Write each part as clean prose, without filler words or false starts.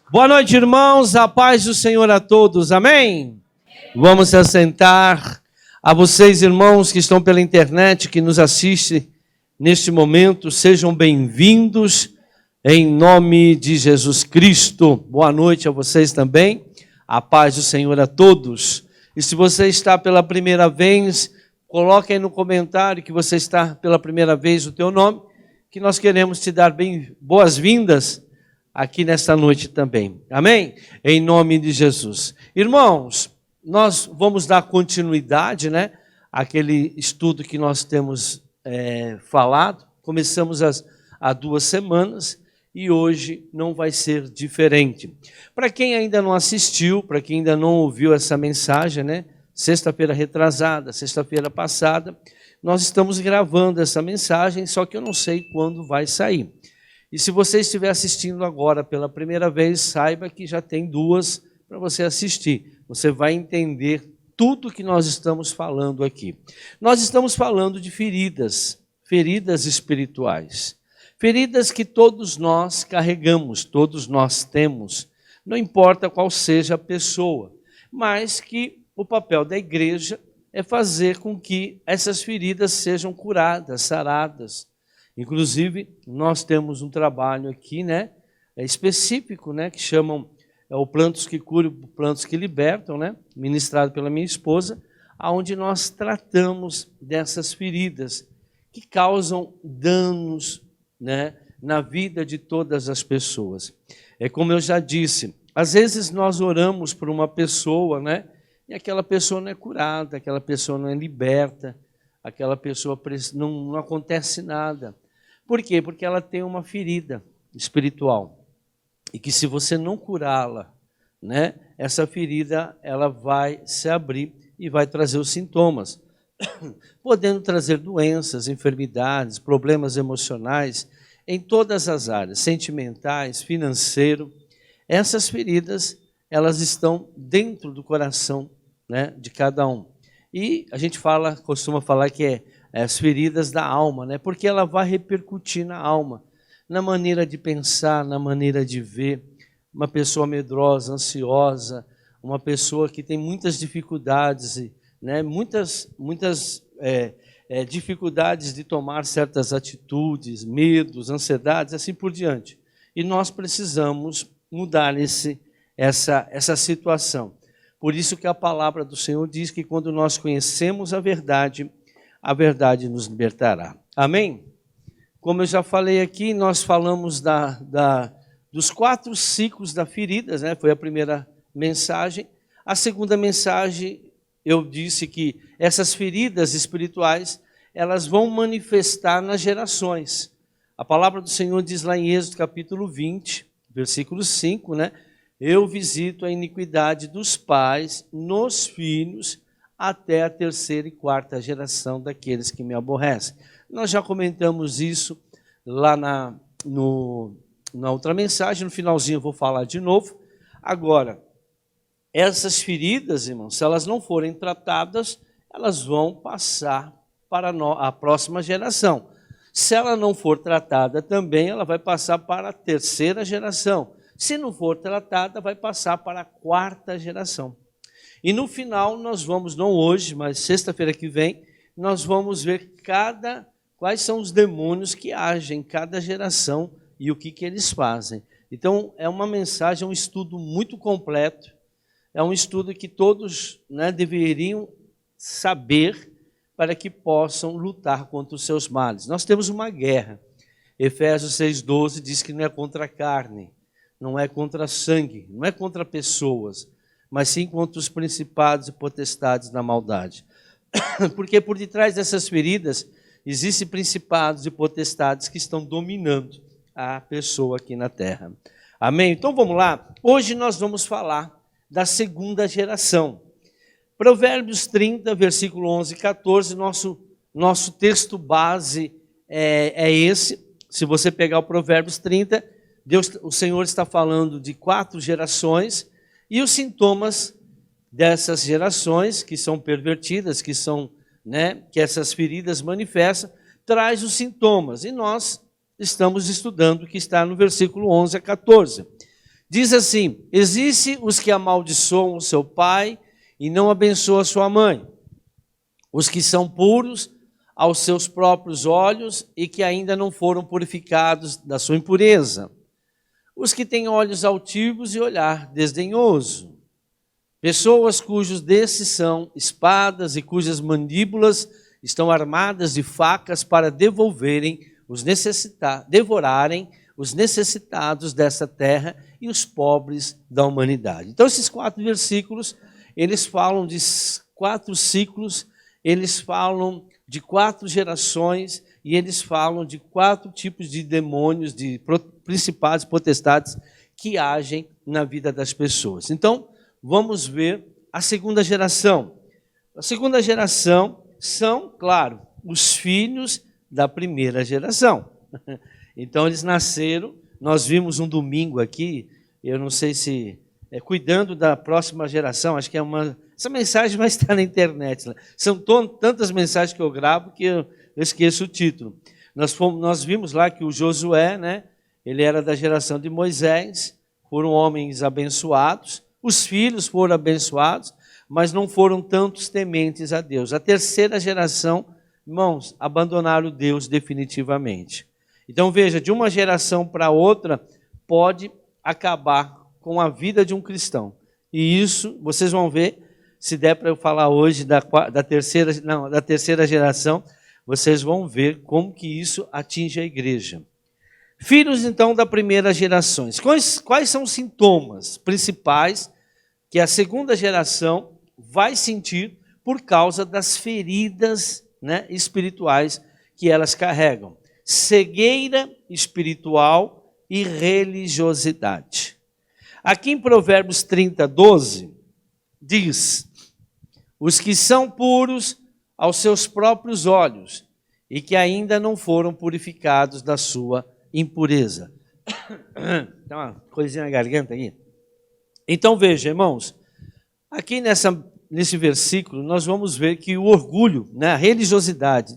Boa noite, irmãos, a paz do Senhor a todos, amém? Vamos se assentar. A vocês, irmãos, que estão pela internet, que nos assistem neste momento, sejam bem-vindos em nome de Jesus Cristo. Boa noite a vocês também, a paz do Senhor a todos. E se você está pela primeira vez, coloque aí no comentário que você está pela primeira vez o teu nome, que nós queremos te dar boas-vindas aqui nesta noite também, amém? Em nome de Jesus. Irmãos, nós vamos dar continuidade, àquele estudo que nós temos falado. Começamos há 2 semanas e hoje não vai ser diferente. Para quem ainda não assistiu, para quem ainda não ouviu essa mensagem, sexta-feira retrasada, sexta-feira passada, nós estamos gravando essa mensagem, só que eu não sei quando vai sair. E se você estiver assistindo agora pela primeira vez, saiba que já tem 2 para você assistir. Você vai entender tudo que nós estamos falando aqui. Nós estamos falando de feridas espirituais. Feridas que todos nós carregamos, todos nós temos, não importa qual seja a pessoa, mas que o papel da igreja é fazer com que essas feridas sejam curadas, saradas. Inclusive, nós temos um trabalho aqui, específico, que chamam o Plantos que Curam, Plantos que Libertam, ministrado pela minha esposa, onde nós tratamos dessas feridas que causam danos, na vida de todas as pessoas. É como eu já disse, às vezes nós oramos por uma pessoa, e aquela pessoa não é curada, aquela pessoa não é liberta, aquela pessoa não acontece nada. Por quê? Porque ela tem uma ferida espiritual. E que se você não curá-la, essa ferida ela vai se abrir e vai trazer os sintomas. Podendo trazer doenças, enfermidades, problemas emocionais, em todas as áreas, sentimentais, financeiro. Essas feridas, elas estão dentro do coração, de cada um. E a gente costuma falar que é as feridas da alma, porque ela vai repercutir na alma, na maneira de pensar, na maneira de ver. Uma pessoa medrosa, ansiosa, uma pessoa que tem muitas dificuldades, muitas dificuldades de tomar certas atitudes, medos, ansiedades, assim por diante. E nós precisamos mudar essa situação. Por isso que a palavra do Senhor diz que quando nós conhecemos a verdade nos libertará. Amém? Como eu já falei aqui, nós falamos dos 4 ciclos da feridas, foi a primeira mensagem. A segunda mensagem, eu disse que essas feridas espirituais, elas vão manifestar nas gerações. A palavra do Senhor diz lá em Êxodo capítulo 20, versículo 5, eu visito a iniquidade dos pais nos filhos, até a 3ª e 4ª geração daqueles que me aborrecem. Nós já comentamos isso lá na outra mensagem, no finalzinho eu vou falar de novo. Agora, essas feridas, irmãos, se elas não forem tratadas, elas vão passar para a próxima geração. Se ela não for tratada também, ela vai passar para a 3ª geração. Se não for tratada, vai passar para a 4ª geração. E no final, nós vamos, não hoje, mas sexta-feira que vem, nós vamos ver quais são os demônios que agem em cada geração e o que eles fazem. Então, é uma mensagem, um estudo muito completo, é um estudo que todos deveriam saber para que possam lutar contra os seus males. Nós temos uma guerra. Efésios 6,12 diz que não é contra a carne, não é contra sangue, não é contra pessoas, mas sim contra os principados e potestades da maldade. Porque por detrás dessas feridas, existem principados e potestades que estão dominando a pessoa aqui na terra. Amém? Então vamos lá. Hoje nós vamos falar da 2ª geração. Provérbios 30, versículo 11 e 14, nosso texto base é esse. Se você pegar o Provérbios 30, o Senhor está falando de 4 gerações, e os sintomas dessas gerações, que são pervertidas, que essas feridas manifestam, traz os sintomas. E nós estamos estudando o que está no versículo 11 a 14. Diz assim: existem os que amaldiçoam o seu pai e não abençoam a sua mãe, os que são puros aos seus próprios olhos e que ainda não foram purificados da sua impureza, os que têm olhos altivos e olhar desdenhoso, pessoas cujos desses são espadas e cujas mandíbulas estão armadas de facas para devorarem os necessitados dessa terra e os pobres da humanidade. Então, esses 4 versículos, eles falam de 4 ciclos, eles falam de 4 gerações e eles falam de 4 tipos de demônios, de principados, potestades que agem na vida das pessoas. Então, vamos ver a segunda geração. A segunda geração são, claro, os filhos da primeira geração. Então, eles nasceram, nós vimos um domingo aqui, eu não sei se cuidando da próxima geração, acho que essa mensagem vai estar na internet. Né? São tantas mensagens que eu gravo que eu esqueço o título. Nós vimos lá que o Josué, né, ele era da geração de Moisés, foram homens abençoados, os filhos foram abençoados, mas não foram tantos tementes a Deus. A terceira geração, irmãos, abandonaram Deus definitivamente. Então veja, de uma geração para outra, pode acabar com a vida de um cristão. E isso, vocês vão ver, se der para eu falar hoje da terceira geração, vocês vão ver como que isso atinge a igreja. Filhos, então, da primeira geração. Quais são os sintomas principais que a segunda geração vai sentir por causa das feridas, né, espirituais que elas carregam? Cegueira espiritual e religiosidade. Aqui em Provérbios 30, 12, diz: os que são puros aos seus próprios olhos e que ainda não foram purificados da sua impureza. Tem uma coisinha na garganta aqui. Então veja, irmãos, aqui nesse versículo nós vamos ver que o orgulho, né, a religiosidade,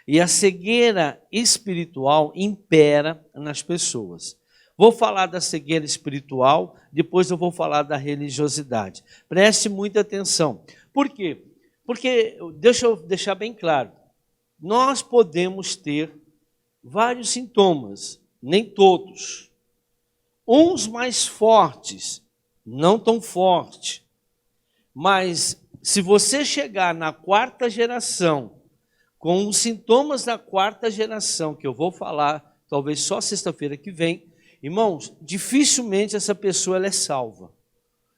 e a cegueira espiritual impera nas pessoas. Vou falar da cegueira espiritual, depois eu vou falar da religiosidade. Preste muita atenção. Por quê? Porque, deixa eu deixar bem claro, nós podemos ter vários sintomas, nem todos. Uns mais fortes, não tão fortes. Mas se você chegar na 4ª geração, com os sintomas da 4ª geração, que eu vou falar, talvez só sexta-feira que vem, irmãos, dificilmente essa pessoa ela é salva.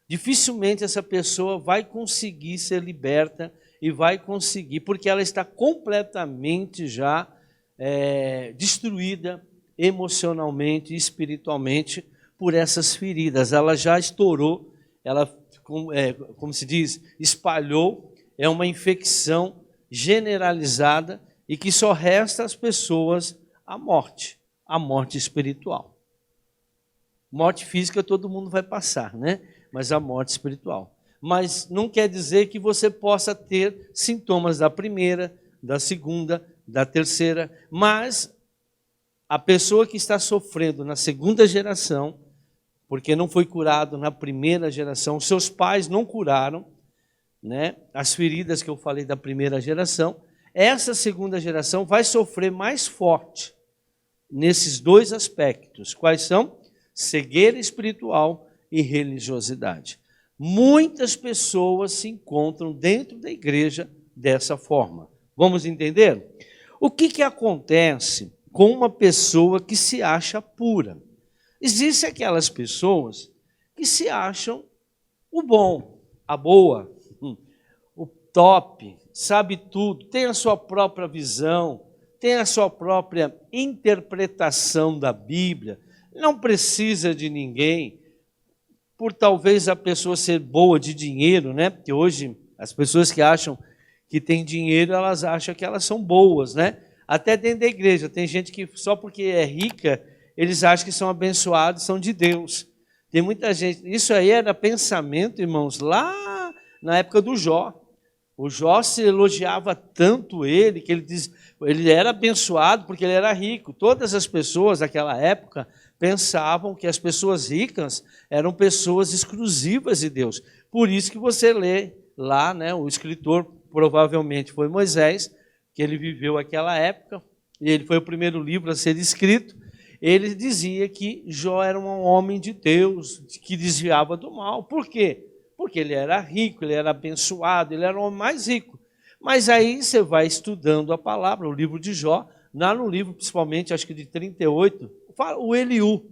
Dificilmente essa pessoa vai conseguir ser liberta e vai conseguir, porque ela está completamente já destruída emocionalmente e espiritualmente por essas feridas. Ela já estourou, ela, como se diz, espalhou, é uma infecção generalizada e que só resta às pessoas a morte espiritual. Morte física todo mundo vai passar, né? Mas a morte espiritual. Mas não quer dizer que você possa ter sintomas da primeira, da segunda, da terceira, mas a pessoa que está sofrendo na segunda geração, porque não foi curado na primeira geração, seus pais não curaram, né, as feridas que eu falei da primeira geração, essa segunda geração vai sofrer mais forte nesses 2 aspectos. Quais são? Cegueira espiritual e religiosidade. Muitas pessoas se encontram dentro da igreja dessa forma. Vamos entender? O que acontece com uma pessoa que se acha pura? Existem aquelas pessoas que se acham o bom, a boa, o top, sabe tudo, tem a sua própria visão, tem a sua própria interpretação da Bíblia, não precisa de ninguém, por talvez a pessoa ser boa de dinheiro, né? Porque hoje as pessoas que acham que têm dinheiro, elas acham que elas são boas, né? Até dentro da igreja, tem gente que só porque é rica, eles acham que são abençoados, são de Deus. Tem muita gente, isso aí era pensamento, irmãos, lá na época do Jó. O Jó se elogiava tanto ele, que ele era abençoado porque ele era rico. Todas as pessoas daquela época pensavam que as pessoas ricas eram pessoas exclusivas de Deus. Por isso que você lê lá, né, o escritor provavelmente foi Moisés, que ele viveu aquela época, e ele foi o primeiro livro a ser escrito. Ele dizia que Jó era um homem de Deus, que desviava do mal. Por quê? Porque ele era rico, ele era abençoado, ele era o homem mais rico. Mas aí você vai estudando a palavra, o livro de Jó, lá no livro, principalmente, acho que de 38, o Eliú.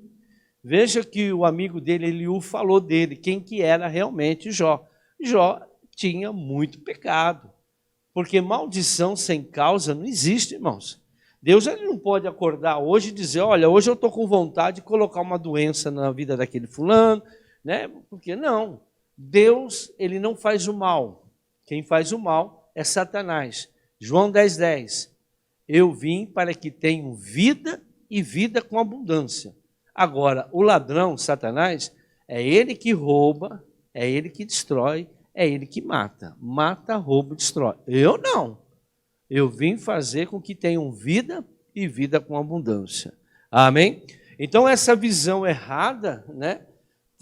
Veja que o amigo dele, Eliú, falou dele, quem que era realmente Jó. Jó tinha muito pecado, porque maldição sem causa não existe, irmãos. Deus ele não pode acordar hoje e dizer, olha, hoje eu estou com vontade de colocar uma doença na vida daquele fulano, né? Porque não, Deus ele não faz o mal, quem faz o mal é Satanás. João 10:10, eu vim para que tenham vida e vida com abundância. Agora, o ladrão, Satanás, é ele que rouba, é ele que destrói, é ele que mata. Mata, rouba, destrói. Eu não. Eu vim fazer com que tenham vida e vida com abundância. Amém? Então, essa visão errada, né,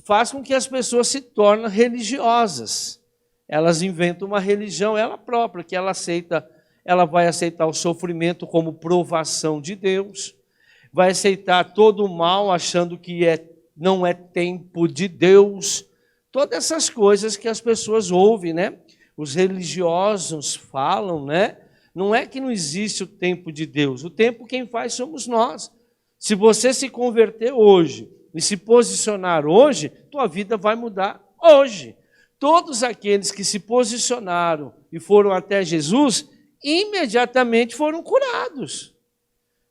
faz com que as pessoas se tornem religiosas. Elas inventam uma religião ela própria, que ela vai aceitar o sofrimento como provação de Deus, vai aceitar todo o mal achando que não é tempo de Deus. Todas essas coisas que as pessoas ouvem, né? Os religiosos falam, né? Não é que não existe o tempo de Deus, o tempo quem faz somos nós. Se você se converter hoje e se posicionar hoje, tua vida vai mudar hoje. Todos aqueles que se posicionaram e foram até Jesus, imediatamente foram curados.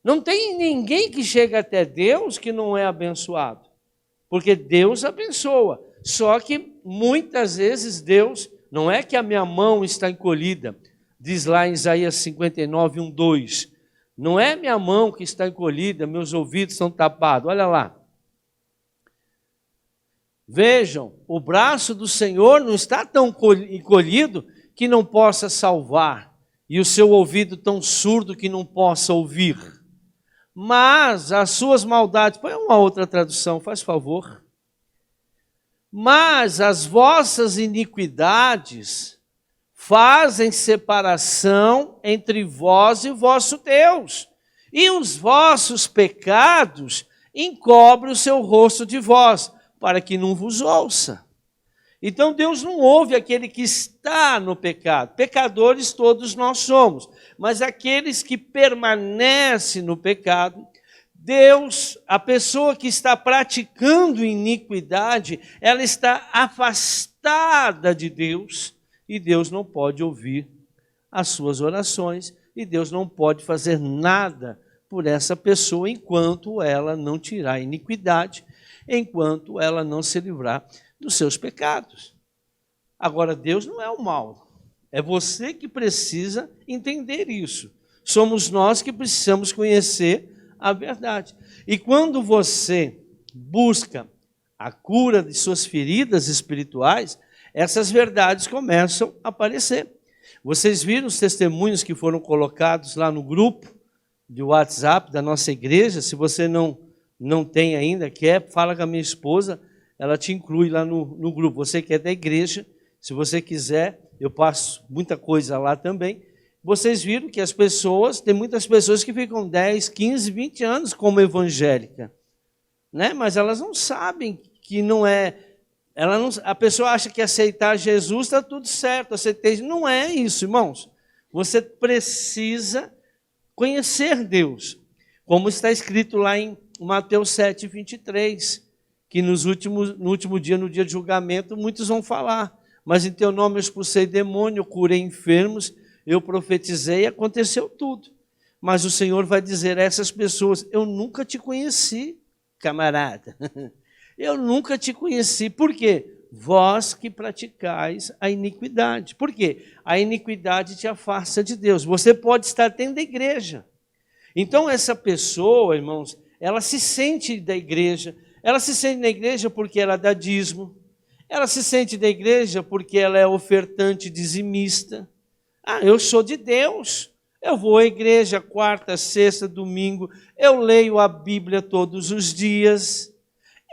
Não tem ninguém que chega até Deus que não é abençoado, porque Deus abençoa. Só que muitas vezes Deus, não é que a minha mão está encolhida, diz lá em Isaías 59:1-2, não é minha mão que está encolhida, meus ouvidos estão tapados, olha lá. Vejam, o braço do Senhor não está tão encolhido que não possa salvar, e o seu ouvido tão surdo que não possa ouvir. Mas as suas maldades, põe uma outra tradução, faz favor. Mas as vossas iniquidades fazem separação entre vós e o vosso Deus, e os vossos pecados encobrem o seu rosto de vós, para que não vos ouça. Então Deus não ouve aquele que está no pecado. Pecadores todos nós somos, mas aqueles que permanecem no pecado, Deus, a pessoa que está praticando iniquidade, ela está afastada de Deus, e Deus não pode ouvir as suas orações, e Deus não pode fazer nada por essa pessoa enquanto ela não tirar a iniquidade, enquanto ela não se livrar dos seus pecados. Agora, Deus não é o mal, é você que precisa entender isso. Somos nós que precisamos conhecer a verdade. E quando você busca a cura de suas feridas espirituais, essas verdades começam a aparecer. Vocês viram os testemunhos que foram colocados lá no grupo de WhatsApp da nossa igreja? Se você não tem ainda, fala com a minha esposa, ela te inclui lá no grupo. Você que é da igreja, se você quiser, eu passo muita coisa lá também. Vocês viram que as pessoas, tem muitas pessoas que ficam 10, 15, 20 anos como evangélica, né? Mas elas não sabem que não é... a pessoa acha que aceitar Jesus está tudo certo. Não é isso, irmãos. Você precisa conhecer Deus, como está escrito lá em Mateus 7:23, que no último dia, no dia de julgamento, muitos vão falar, mas em teu nome eu expulsei demônio, eu curei enfermos, eu profetizei e aconteceu tudo. Mas o Senhor vai dizer a essas pessoas, eu nunca te conheci, camarada. Eu nunca te conheci. Por quê? Vós que praticais a iniquidade. Por quê? A iniquidade te afasta de Deus. Você pode estar dentro da igreja. Então essa pessoa, irmãos, ela se sente da igreja. Ela se sente na igreja porque ela dá dízimo. Ela se sente da igreja porque ela é ofertante dizimista. Ah, eu sou de Deus. Eu vou à igreja quarta, sexta, domingo, eu leio a Bíblia todos os dias,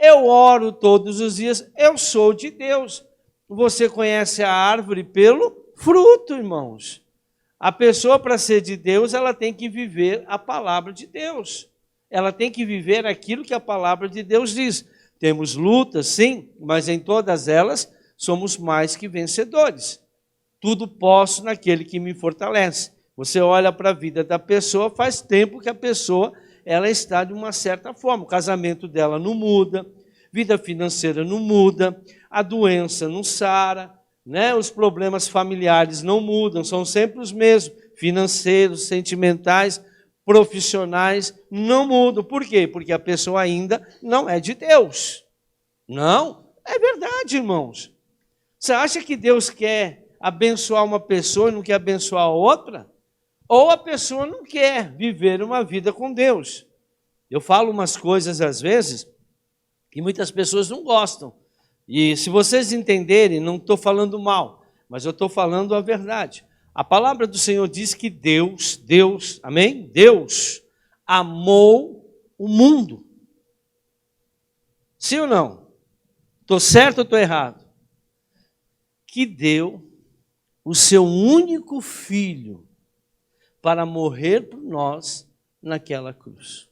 eu oro todos os dias, eu sou de Deus. Você conhece a árvore pelo fruto, irmãos. A pessoa, para ser de Deus, ela tem que viver a palavra de Deus. Ela tem que viver aquilo que a palavra de Deus diz. Temos lutas, sim, mas em todas elas somos mais que vencedores. Tudo posso naquele que me fortalece. Você olha para a vida da pessoa, faz tempo que a pessoa ela está de uma certa forma. O casamento dela não muda, vida financeira não muda, a doença não sara, né? Os problemas familiares não mudam, são sempre os mesmos, financeiros, sentimentais, profissionais, não mudam. Por quê? Porque a pessoa ainda não é de Deus. Não, é verdade, irmãos. Você acha que Deus quer abençoar uma pessoa e não quer abençoar a outra? Ou a pessoa não quer viver uma vida com Deus? Eu falo umas coisas às vezes que muitas pessoas não gostam. E se vocês entenderem, não estou falando mal, mas eu estou falando a verdade. A palavra do Senhor diz que Deus, amém? Deus amou o mundo. Sim ou não? Estou certo ou estou errado? Que deu o seu único filho para morrer por nós naquela cruz.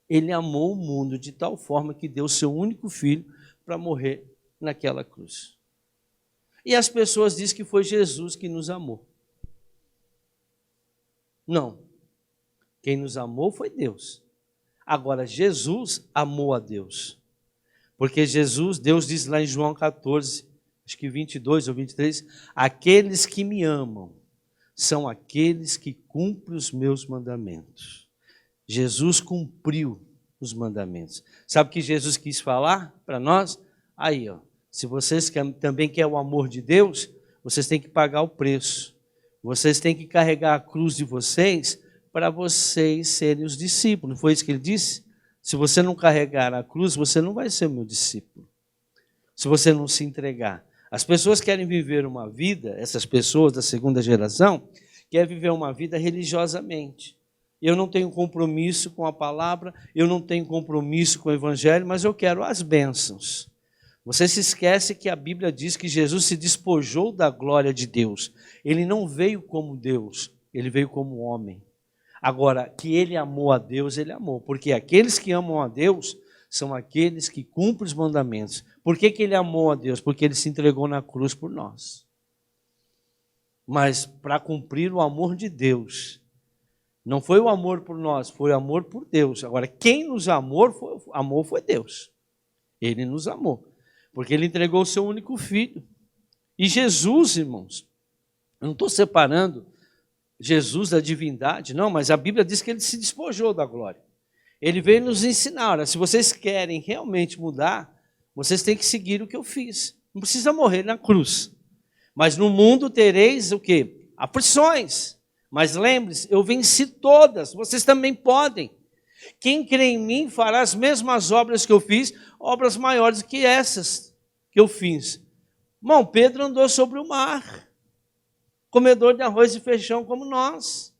Ele amou o mundo de tal forma que deu o seu único filho para morrer naquela cruz. E as pessoas dizem que foi Jesus que nos amou. Não. Quem nos amou foi Deus. Agora, Jesus amou a Deus. Porque Jesus, Deus diz lá em João 14, acho que 22 ou 23, aqueles que me amam são aqueles que cumprem os meus mandamentos. Jesus cumpriu os mandamentos. Sabe o que Jesus quis falar para nós? Aí, ó, se vocês também querem o amor de Deus, vocês têm que pagar o preço. Vocês têm que carregar a cruz de vocês para vocês serem os discípulos. Foi isso que ele disse? Se você não carregar a cruz, você não vai ser meu discípulo. Se você não se entregar. As pessoas querem viver uma vida, essas pessoas da segunda geração, querem viver uma vida religiosamente. Eu não tenho compromisso com a palavra, eu não tenho compromisso com o evangelho, mas eu quero as bênçãos. Você se esquece que a Bíblia diz que Jesus se despojou da glória de Deus. Ele não veio como Deus, ele veio como homem. Agora, que ele amou a Deus, ele amou. Porque aqueles que amam a Deus são aqueles que cumprem os mandamentos. Por que ele amou a Deus? Porque ele se entregou na cruz por nós. Mas para cumprir o amor de Deus, não foi o amor por nós, foi o amor por Deus. Agora, quem nos amou foi Deus. Ele nos amou. Porque ele entregou o seu único filho. E Jesus, irmãos, eu não estou separando Jesus da divindade, não, mas a Bíblia diz que ele se despojou da glória. Ele veio nos ensinar, olha, se vocês querem realmente mudar, vocês têm que seguir o que eu fiz. Não precisa morrer na cruz. Mas no mundo tereis o quê? Aflições. Mas lembre-se, eu venci todas, vocês também podem. Quem crê em mim fará as mesmas obras que eu fiz, obras maiores que essas que eu fiz. Irmão, Pedro andou sobre o mar, comedor de arroz e feijão como nós.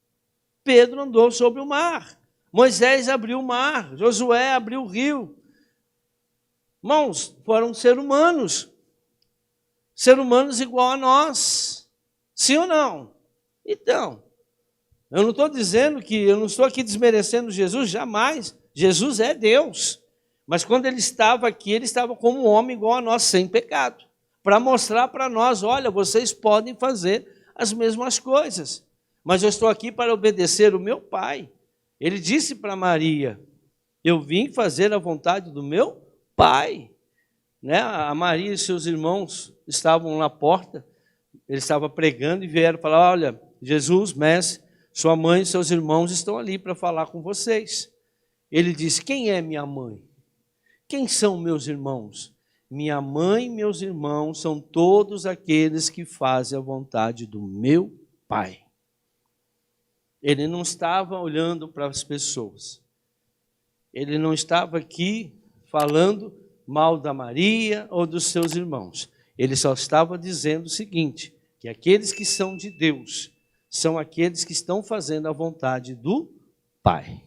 Pedro andou sobre o mar. Moisés abriu o mar, Josué abriu o rio. Irmãos, foram seres humanos igual a nós. Sim ou não? Então, eu não estou dizendo que, eu não estou aqui desmerecendo Jesus, jamais. Jesus é Deus. Mas quando ele estava aqui, ele estava como um homem igual a nós, sem pecado. Para mostrar para nós, olha, vocês podem fazer as mesmas coisas. Mas eu estou aqui para obedecer o meu Pai. Ele disse para Maria, eu vim fazer a vontade do meu Pai. Né? A Maria e seus irmãos estavam na porta, ele estava pregando e vieram falar, olha, Jesus, mestre, sua mãe e seus irmãos estão ali para falar com vocês. Ele disse, quem é minha mãe? Quem são meus irmãos? Minha mãe e meus irmãos são todos aqueles que fazem a vontade do meu Pai. Ele não estava olhando para as pessoas. Ele não estava aqui falando mal da Maria ou dos seus irmãos. Ele só estava dizendo o seguinte, que aqueles que são de Deus são aqueles que estão fazendo a vontade do Pai.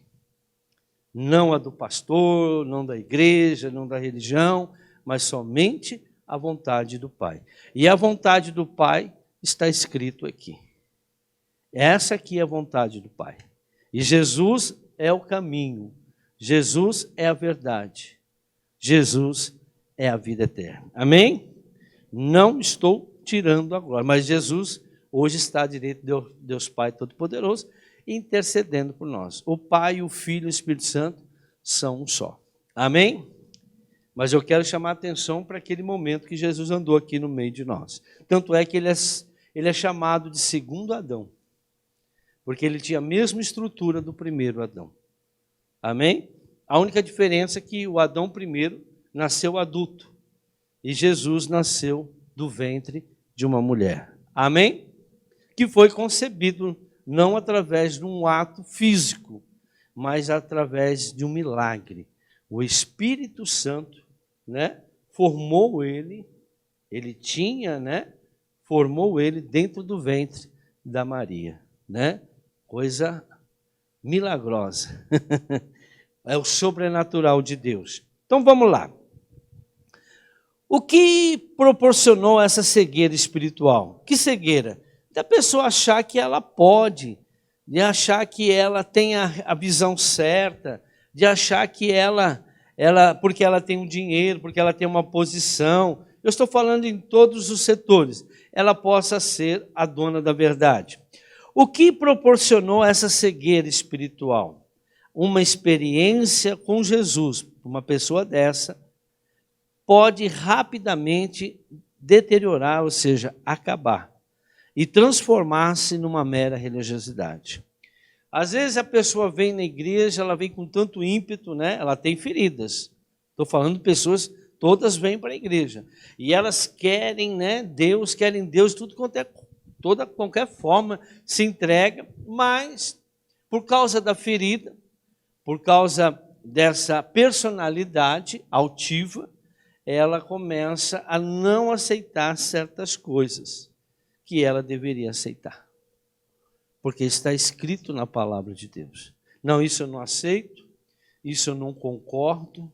Não a do pastor, não da igreja, não da religião, mas somente a vontade do Pai. E a vontade do Pai está escrito aqui. Essa aqui é a vontade do Pai. E Jesus é o caminho, Jesus é a verdade, Jesus é a vida eterna. Amém? Não estou tirando agora, mas Jesus hoje está à direita de Deus Pai Todo-Poderoso, intercedendo por nós. O Pai, o Filho e o Espírito Santo são um só. Amém? Mas eu quero chamar a atenção para aquele momento que Jesus andou aqui no meio de nós. Tanto é que ele é chamado de segundo Adão, porque ele tinha a mesma estrutura do primeiro Adão. Amém? A única diferença é que o Adão primeiro nasceu adulto e Jesus nasceu do ventre de uma mulher. Amém? Que foi concebido não através de um ato físico, mas através de um milagre. O Espírito Santo, formou ele formou ele dentro do ventre da Maria, Coisa milagrosa. É o sobrenatural de Deus. Então vamos lá. O que proporcionou essa cegueira espiritual? Que cegueira? Da pessoa achar que ela pode, de achar que ela tem a visão certa, de achar que ela, porque ela tem um dinheiro, porque ela tem uma posição, eu estou falando em todos os setores, ela possa ser a dona da verdade. O que proporcionou essa cegueira espiritual? Uma experiência com Jesus. Uma pessoa dessa pode rapidamente deteriorar, ou seja, acabar, e transformar-se numa mera religiosidade. Às vezes a pessoa vem na igreja, ela vem com tanto ímpeto, ela tem feridas. Estou falando de pessoas, todas vêm para a igreja. E elas querem, Deus, tudo quanto é, qualquer forma se entrega, mas por causa da ferida, por causa dessa personalidade altiva, ela começa a não aceitar certas coisas que ela deveria aceitar. Porque está escrito na palavra de Deus. Não, isso eu não aceito, isso eu não concordo,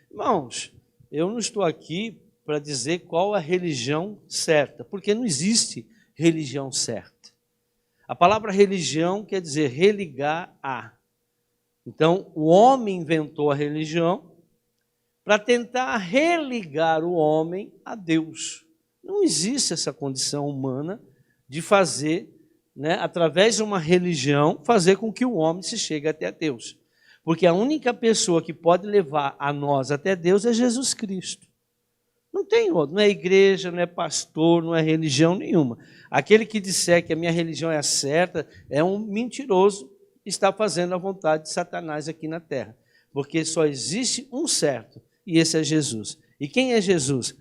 Irmãos, eu não estou aqui para dizer qual a religião certa, porque não existe religião certa. A palavra religião quer dizer religar a. Então, o homem inventou a religião para tentar religar o homem a Deus. Não existe essa condição humana de fazer, através de uma religião, fazer com que o homem se chegue até Deus. Porque a única pessoa que pode levar a nós até Deus é Jesus Cristo. Não tem outro, não é igreja, não é pastor, não é religião nenhuma. Aquele que disser que a minha religião é a certa é um mentiroso, está fazendo a vontade de Satanás aqui na terra. Porque só existe um certo, e esse é Jesus. E quem é Jesus?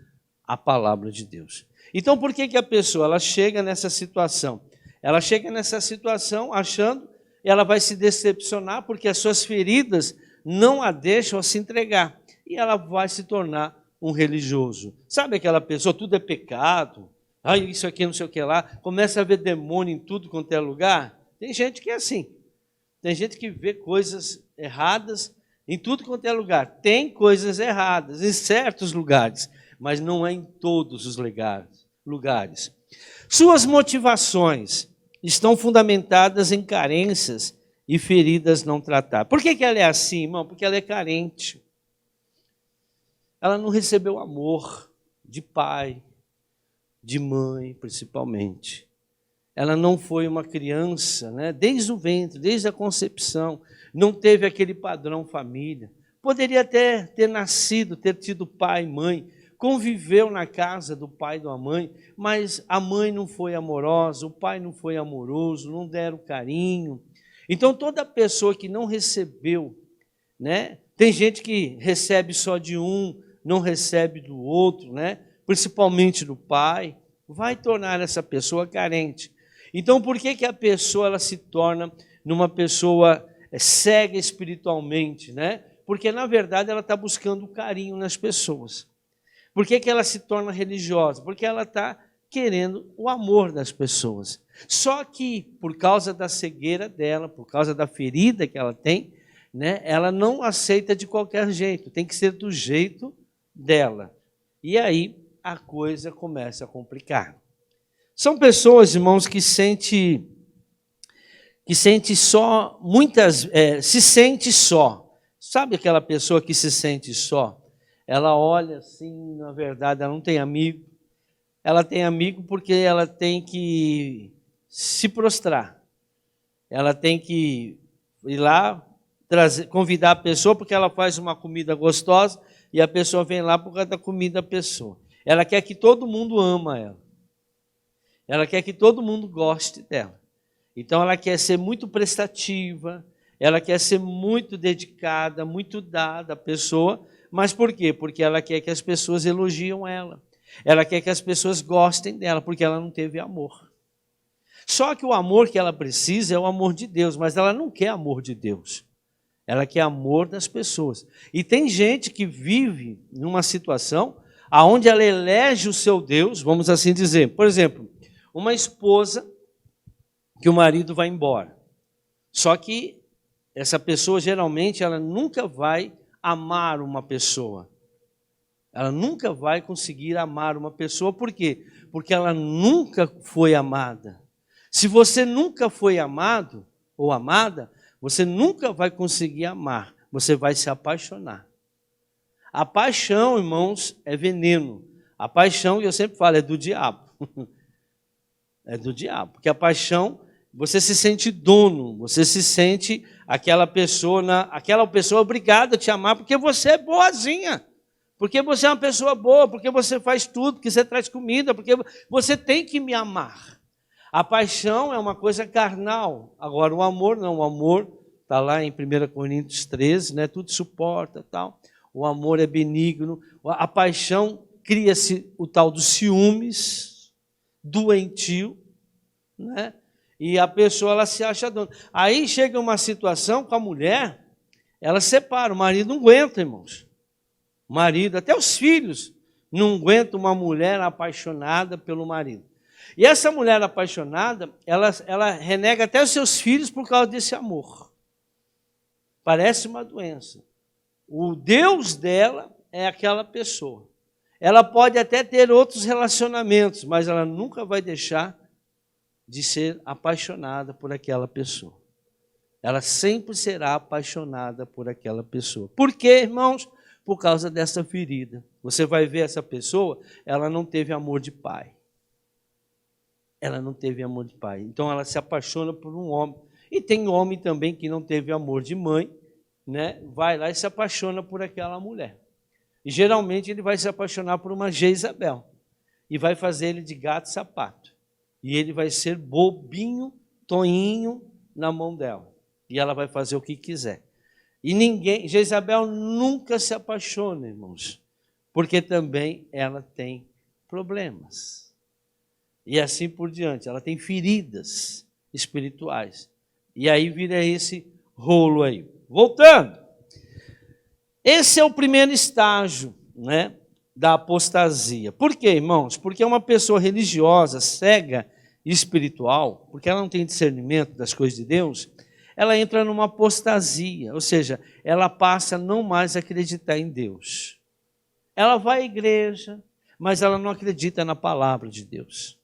A palavra de Deus. Então, por que a pessoa ela chega nessa situação? Ela chega nessa situação achando que ela vai se decepcionar porque as suas feridas não a deixam a se entregar. E ela vai se tornar um religioso. Sabe aquela pessoa, tudo é pecado, isso aqui não sei o que lá, começa a ver demônio em tudo quanto é lugar? Tem gente que é assim. Tem gente que vê coisas erradas em tudo quanto é lugar. Tem coisas erradas em certos lugares, mas não é em todos os lugares. Suas motivações estão fundamentadas em carências e feridas não tratadas. Por que ela é assim, irmão? Porque ela é carente. Ela não recebeu amor de pai, de mãe, principalmente. Ela não foi uma criança, desde o ventre, desde a concepção, não teve aquele padrão família. Poderia até ter nascido, ter tido pai e mãe, conviveu na casa do pai e da mãe, mas a mãe não foi amorosa, o pai não foi amoroso, não deram carinho. Então, toda pessoa que não recebeu, tem gente que recebe só de um, não recebe do outro, principalmente do pai, vai tornar essa pessoa carente. Então, por que a pessoa ela se torna numa pessoa cega espiritualmente? Porque, na verdade, ela está buscando carinho nas pessoas. Por que ela se torna religiosa? Porque ela está querendo o amor das pessoas. Só que, por causa da cegueira dela, por causa da ferida que ela tem, né, ela não aceita de qualquer jeito, tem que ser do jeito dela. E aí a coisa começa a complicar. São pessoas, irmãos, que sente só, se sente só. Sabe aquela pessoa que se sente só? Ela olha assim, na verdade, ela não tem amigo. Ela tem amigo porque ela tem que se prostrar. Ela tem que ir lá, convidar a pessoa porque ela faz uma comida gostosa e a pessoa vem lá por causa da comida da pessoa. Ela quer que todo mundo ama ela. Ela quer que todo mundo goste dela. Então ela quer ser muito prestativa, ela quer ser muito dedicada, muito dada à pessoa. Mas por quê? Porque ela quer que as pessoas elogiem ela. Ela quer que as pessoas gostem dela, porque ela não teve amor. Só que o amor que ela precisa é o amor de Deus, mas ela não quer amor de Deus. Ela quer amor das pessoas. E tem gente que vive numa situação onde ela elege o seu Deus, vamos assim dizer. Por exemplo, uma esposa que o marido vai embora. Só que essa pessoa, geralmente, ela nunca vai amar uma pessoa. Ela nunca vai conseguir amar uma pessoa. Por quê? Porque ela nunca foi amada. Se você nunca foi amado ou amada, você nunca vai conseguir amar. Você vai se apaixonar. A paixão, irmãos, é veneno. A paixão, eu sempre falo, é do diabo. É do diabo. Porque a paixão, você se sente dono, você se sente aquela pessoa obrigada a te amar porque você é boazinha. Porque você é uma pessoa boa, porque você faz tudo, porque você traz comida, porque você tem que me amar. A paixão é uma coisa carnal. Agora, o amor não. O amor está lá em 1 Coríntios 13, né? Tudo suporta, tal. O amor é benigno. A paixão cria-se o tal dos ciúmes, doentio, né? E a pessoa ela se acha dona. Aí chega uma situação com a mulher, ela separa, o marido não aguenta, irmãos. O marido, até os filhos, não aguentam uma mulher apaixonada pelo marido. E essa mulher apaixonada, ela renega até os seus filhos por causa desse amor. Parece uma doença. O Deus dela é aquela pessoa. Ela pode até ter outros relacionamentos, mas ela nunca vai deixar de ser apaixonada por aquela pessoa. Ela sempre será apaixonada por aquela pessoa. Por quê, irmãos? Por causa dessa ferida. Você vai ver essa pessoa, ela não teve amor de pai. Ela não teve amor de pai. Então ela se apaixona por um homem. E tem homem também que não teve amor de mãe, né? Vai lá e se apaixona por aquela mulher. E geralmente ele vai se apaixonar por uma Jezabel. E vai fazer ele de gato e sapato. E ele vai ser bobinho, toinho na mão dela. E ela vai fazer o que quiser. E Jezabel nunca se apaixona, irmãos. Porque também ela tem problemas. E assim por diante. Ela tem feridas espirituais. E aí vira esse rolo aí. Voltando. Esse é o primeiro estágio, né, da apostasia. Por quê, irmãos? Porque uma pessoa religiosa, cega e espiritual, porque ela não tem discernimento das coisas de Deus, ela entra numa apostasia, ou seja, ela passa a não mais acreditar em Deus. Ela vai à igreja, mas ela não acredita na palavra de Deus.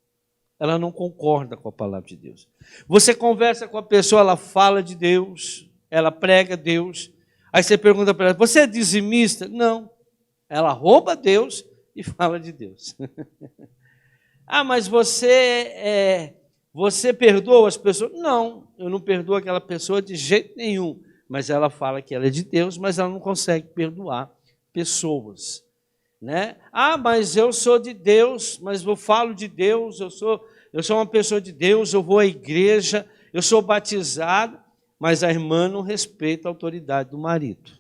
Ela não concorda com a palavra de Deus. Você conversa com a pessoa, ela fala de Deus, ela prega Deus, aí você pergunta para ela, você é dizimista? Não. Ela rouba Deus e fala de Deus. Ah, mas você perdoa as pessoas? Não, eu não perdoo aquela pessoa de jeito nenhum. Mas ela fala que ela é de Deus, mas ela não consegue perdoar pessoas. Né? Ah, mas eu sou de Deus, mas eu falo de Deus, eu sou uma pessoa de Deus, eu vou à igreja, eu sou batizado, mas a irmã não respeita a autoridade do marido.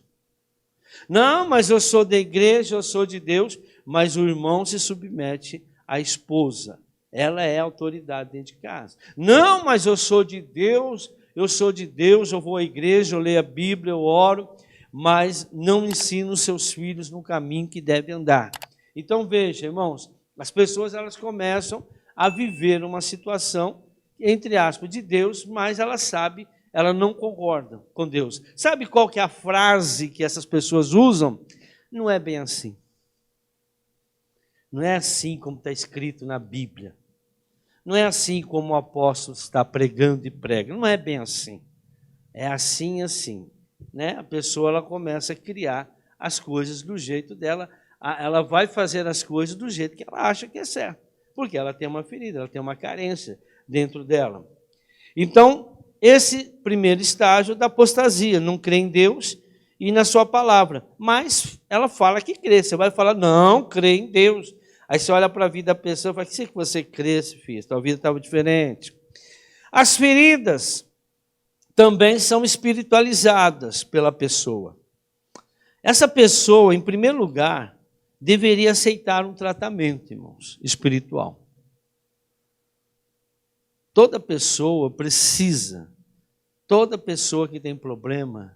Não, mas eu sou da igreja, eu sou de Deus, mas o irmão se submete à esposa. Ela é a autoridade dentro de casa. Não, mas eu sou de Deus, eu vou à igreja, eu leio a Bíblia, eu oro, mas não ensino os seus filhos no caminho que devem andar. Então veja, irmãos, As pessoas elas começam a viver uma situação, entre aspas, de Deus, mas ela sabe, ela não concorda com Deus. Sabe qual que é a frase que essas pessoas usam? Não é bem assim. Não é assim como está escrito na Bíblia. Não é assim como o apóstolo está pregando e prega. Não é bem assim. É assim, assim. Né? A pessoa ela começa a criar as coisas do jeito dela. Ela vai fazer as coisas do jeito que ela acha que é certo. Porque ela tem uma ferida, ela tem uma carência dentro dela. Então, esse primeiro estágio da apostasia, não crê em Deus e na sua palavra. Mas ela fala que crê. Você vai falar, não, crê em Deus. Aí você olha para a vida da pessoa e fala, que você cresce, filho? Sua vida estava diferente. As feridas também são espiritualizadas pela pessoa. Essa pessoa, em primeiro lugar, deveria aceitar um tratamento, irmãos, espiritual. Toda pessoa precisa, toda pessoa que tem problema,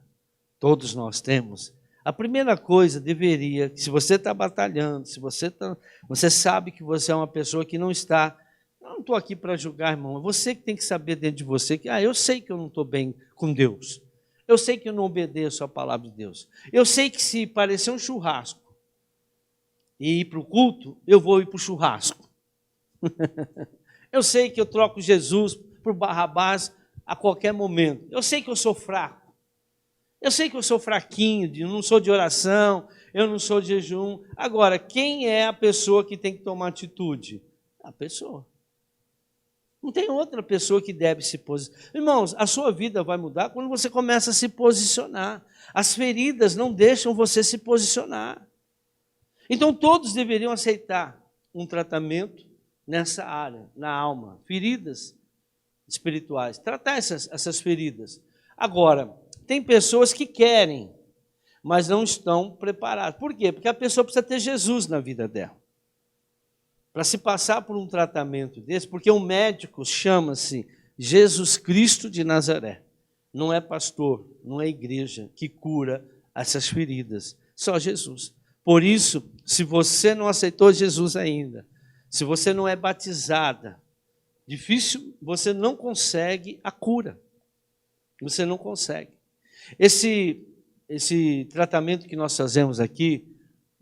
todos nós temos, a primeira coisa deveria, se você está batalhando, se você sabe que você é uma pessoa que não está, eu não estou aqui para julgar, irmão, é você que tem que saber dentro de você que, eu sei que eu não estou bem com Deus, eu sei que eu não obedeço a palavra de Deus, eu sei que se parecer um churrasco e ir para o culto, eu vou ir para o churrasco. Eu sei que eu troco Jesus por Barrabás a qualquer momento, eu sei que eu sou fraco. Eu sei que eu sou fraquinho, eu não sou de oração, eu não sou de jejum. Agora, quem é a pessoa que tem que tomar atitude? A pessoa. Não tem outra pessoa que deve se posicionar. Irmãos, a sua vida vai mudar quando você começa a se posicionar. As feridas não deixam você se posicionar. Então, todos deveriam aceitar um tratamento nessa área, na alma. Feridas espirituais. Tratar essas feridas. Agora, tem pessoas que querem, mas não estão preparadas. Por quê? Porque a pessoa precisa ter Jesus na vida dela. Para se passar por um tratamento desse, porque um médico chama-se Jesus Cristo de Nazaré. Não é pastor, não é igreja que cura essas feridas, só Jesus. Por isso, se você não aceitou Jesus ainda, se você não é batizada, difícil, você não consegue a cura. Você não consegue. Esse tratamento que nós fazemos aqui,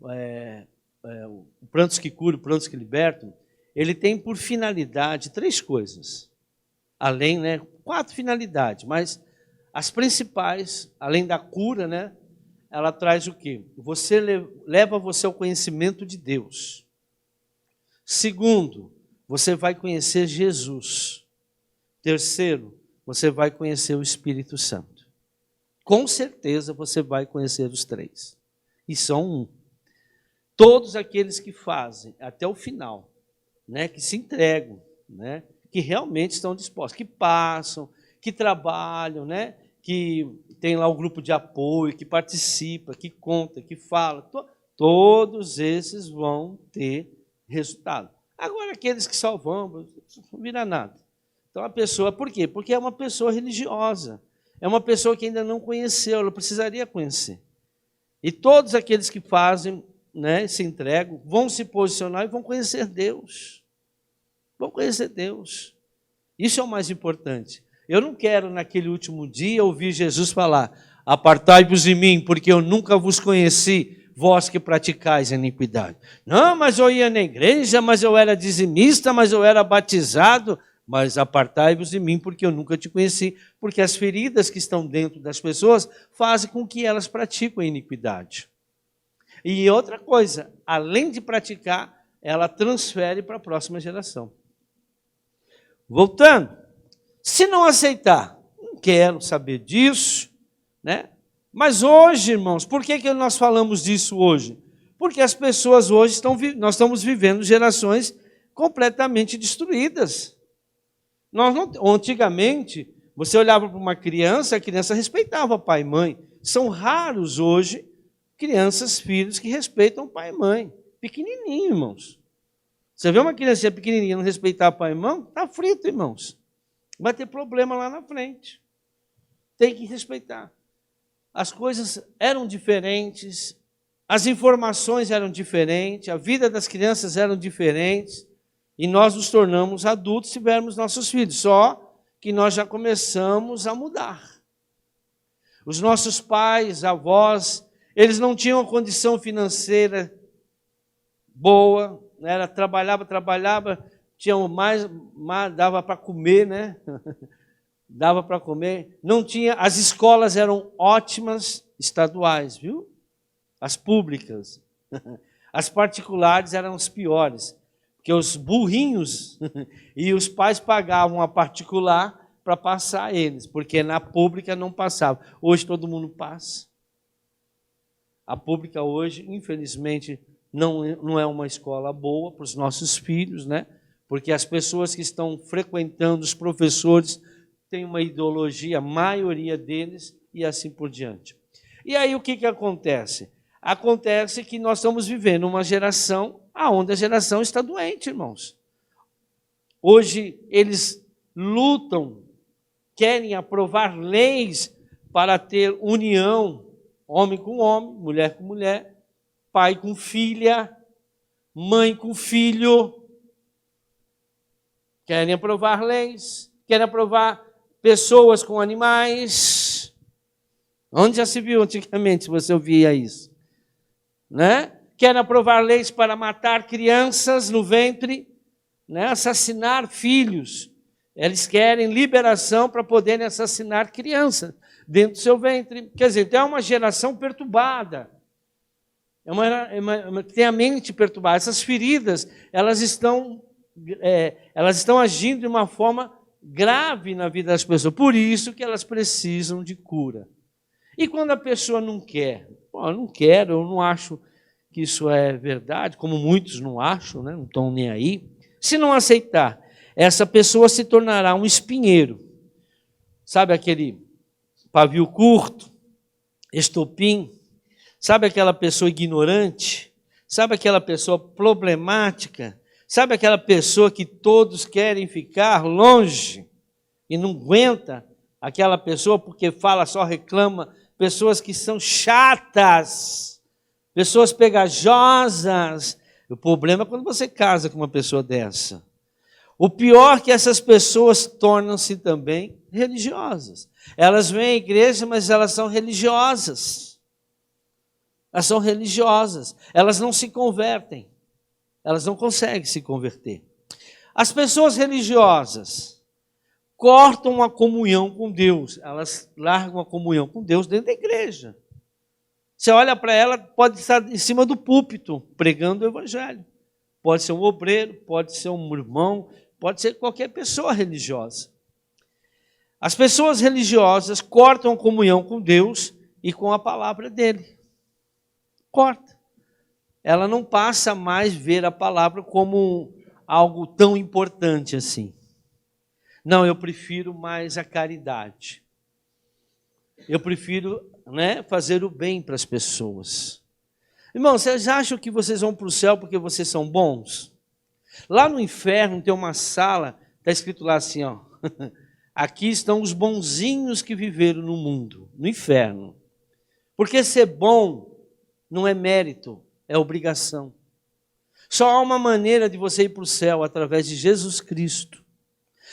o Prantos que Curam, Prantos que Libertam, ele tem por finalidade 3 coisas. Além, 4 finalidades, mas as principais, além da cura, ela traz o quê? Leva você ao conhecimento de Deus. Segundo, você vai conhecer Jesus. Terceiro, você vai conhecer o Espírito Santo. Com certeza você vai conhecer os 3. E são um. Todos aqueles que fazem até o final, que se entregam, que realmente estão dispostos, que passam, que trabalham, que tem lá um grupo de apoio, que participa, que conta, que fala, todos esses vão ter resultado. Agora, aqueles que só vão, não vira nada. Então, a pessoa, por quê? Porque é uma pessoa religiosa, é uma pessoa que ainda não conheceu, ela precisaria conhecer. E todos aqueles que fazem, se entregam, vão se posicionar e vão conhecer Deus. Vão conhecer Deus. Isso é o mais importante. Eu não quero, naquele último dia, ouvir Jesus falar, apartai-vos de mim, porque eu nunca vos conheci, vós que praticais a iniquidade. Não, mas eu ia na igreja, mas eu era dizimista, mas eu era batizado. Mas apartai-vos de mim, porque eu nunca te conheci. Porque as feridas que estão dentro das pessoas fazem com que elas pratiquem a iniquidade. E outra coisa, além de praticar, ela transfere para a próxima geração. Voltando, se não aceitar, não quero saber disso, Mas hoje, irmãos, por que nós falamos disso hoje? Porque as pessoas hoje nós estamos vivendo gerações completamente destruídas. Antigamente, você olhava para uma criança, a criança respeitava pai e mãe. São raros hoje crianças, filhos que respeitam pai e mãe. Pequenininho, irmãos. Você vê uma criança pequenininha não respeitar pai e mãe, está frito, irmãos. Vai ter problema lá na frente. Tem que respeitar. As coisas eram diferentes, as informações eram diferentes, a vida das crianças eram diferentes, e nós nos tornamos adultos se tivermos nossos filhos, só que nós já começamos a mudar. Os nossos pais, avós, eles não tinham condição financeira boa, né? Trabalhava, tinham mais dava para comer, né? Dava para comer. Não tinha, as escolas eram ótimas, estaduais, viu? As públicas. As particulares eram as piores, porque os burrinhos e os pais pagavam a particular para passar eles, porque na pública não passava. Hoje todo mundo passa. A pública hoje, infelizmente, não é uma escola boa para os nossos filhos, né? Porque as pessoas que estão frequentando, os professores, têm uma ideologia, a maioria deles, e assim por diante. E aí o que acontece? Acontece que nós estamos vivendo uma geração onde a geração está doente, irmãos. Hoje eles lutam, querem aprovar leis para ter união, homem com homem, mulher com mulher, pai com filha, mãe com filho. Querem aprovar leis, querem aprovar pessoas com animais. Onde já se viu antigamente, se você ouvia isso? Né? Querem aprovar leis para matar crianças no ventre, né? Assassinar filhos. Eles querem liberação para poderem assassinar crianças dentro do seu ventre. Quer dizer, é uma geração perturbada. Tem a mente perturbada. Essas feridas, elas estão agindo de uma forma grave na vida das pessoas. Por isso que elas precisam de cura. E quando a pessoa não quer? Eu não quero, eu não acho que isso é verdade, como muitos não acham, né? Não estão nem aí. Se não aceitar, essa pessoa se tornará um espinheiro. Sabe aquele pavio curto, estopim? Sabe aquela pessoa ignorante? Sabe aquela pessoa problemática? Sabe aquela pessoa que todos querem ficar longe e não aguenta aquela pessoa porque fala, só reclama? Pessoas que são chatas, pessoas pegajosas. O problema é quando você casa com uma pessoa dessa. O pior é que essas pessoas tornam-se também religiosas. Elas vêm à igreja, mas elas são religiosas. Elas são religiosas. Elas não se convertem. Elas não conseguem se converter. As pessoas religiosas cortam a comunhão com Deus. Elas largam a comunhão com Deus dentro da igreja. Você olha para ela, pode estar em cima do púlpito, pregando o evangelho. Pode ser um obreiro, pode ser um irmão, pode ser qualquer pessoa religiosa. As pessoas religiosas cortam a comunhão com Deus e com a palavra dele. Corta. Ela não passa mais a ver a palavra como algo tão importante assim. Não, eu prefiro mais a caridade. Eu prefiro, fazer o bem para as pessoas. Irmão, vocês acham que vocês vão para o céu porque vocês são bons? Lá no inferno tem uma sala, está escrito lá assim, ó. Aqui estão os bonzinhos que viveram no mundo, no inferno. Porque ser bom não é mérito, é obrigação. Só há uma maneira de você ir para o céu, através de Jesus Cristo.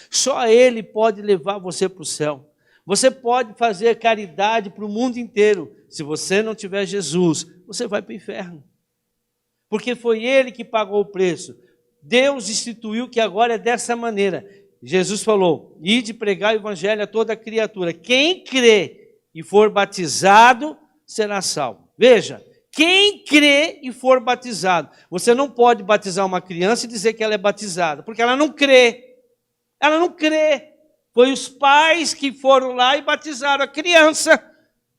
Só Ele pode levar você para o céu. Você pode fazer caridade para o mundo inteiro. Se você não tiver Jesus, você vai para o inferno. Porque foi Ele que pagou o preço. Deus instituiu que agora é dessa maneira. Jesus falou, ide pregar o evangelho a toda criatura. Quem crê e for batizado, será salvo. Veja, quem crê e for batizado. Você não pode batizar uma criança e dizer que ela é batizada, porque ela não crê. Ela não crê. Foi os pais que foram lá e batizaram a criança.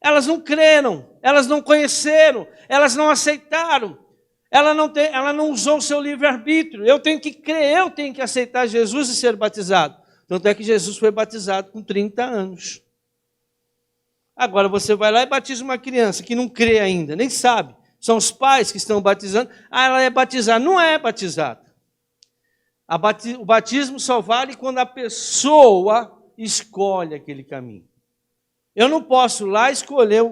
Elas não creram, elas não conheceram, elas não aceitaram. Ela não usou o seu livre-arbítrio. Eu tenho que crer, eu tenho que aceitar Jesus e ser batizado. Tanto é que Jesus foi batizado com 30 anos. Agora você vai lá e batiza uma criança que não crê ainda, nem sabe. São os pais que estão batizando. Ela é batizada. Não é batizada. O batismo só vale quando a pessoa escolhe aquele caminho. Eu não posso lá escolher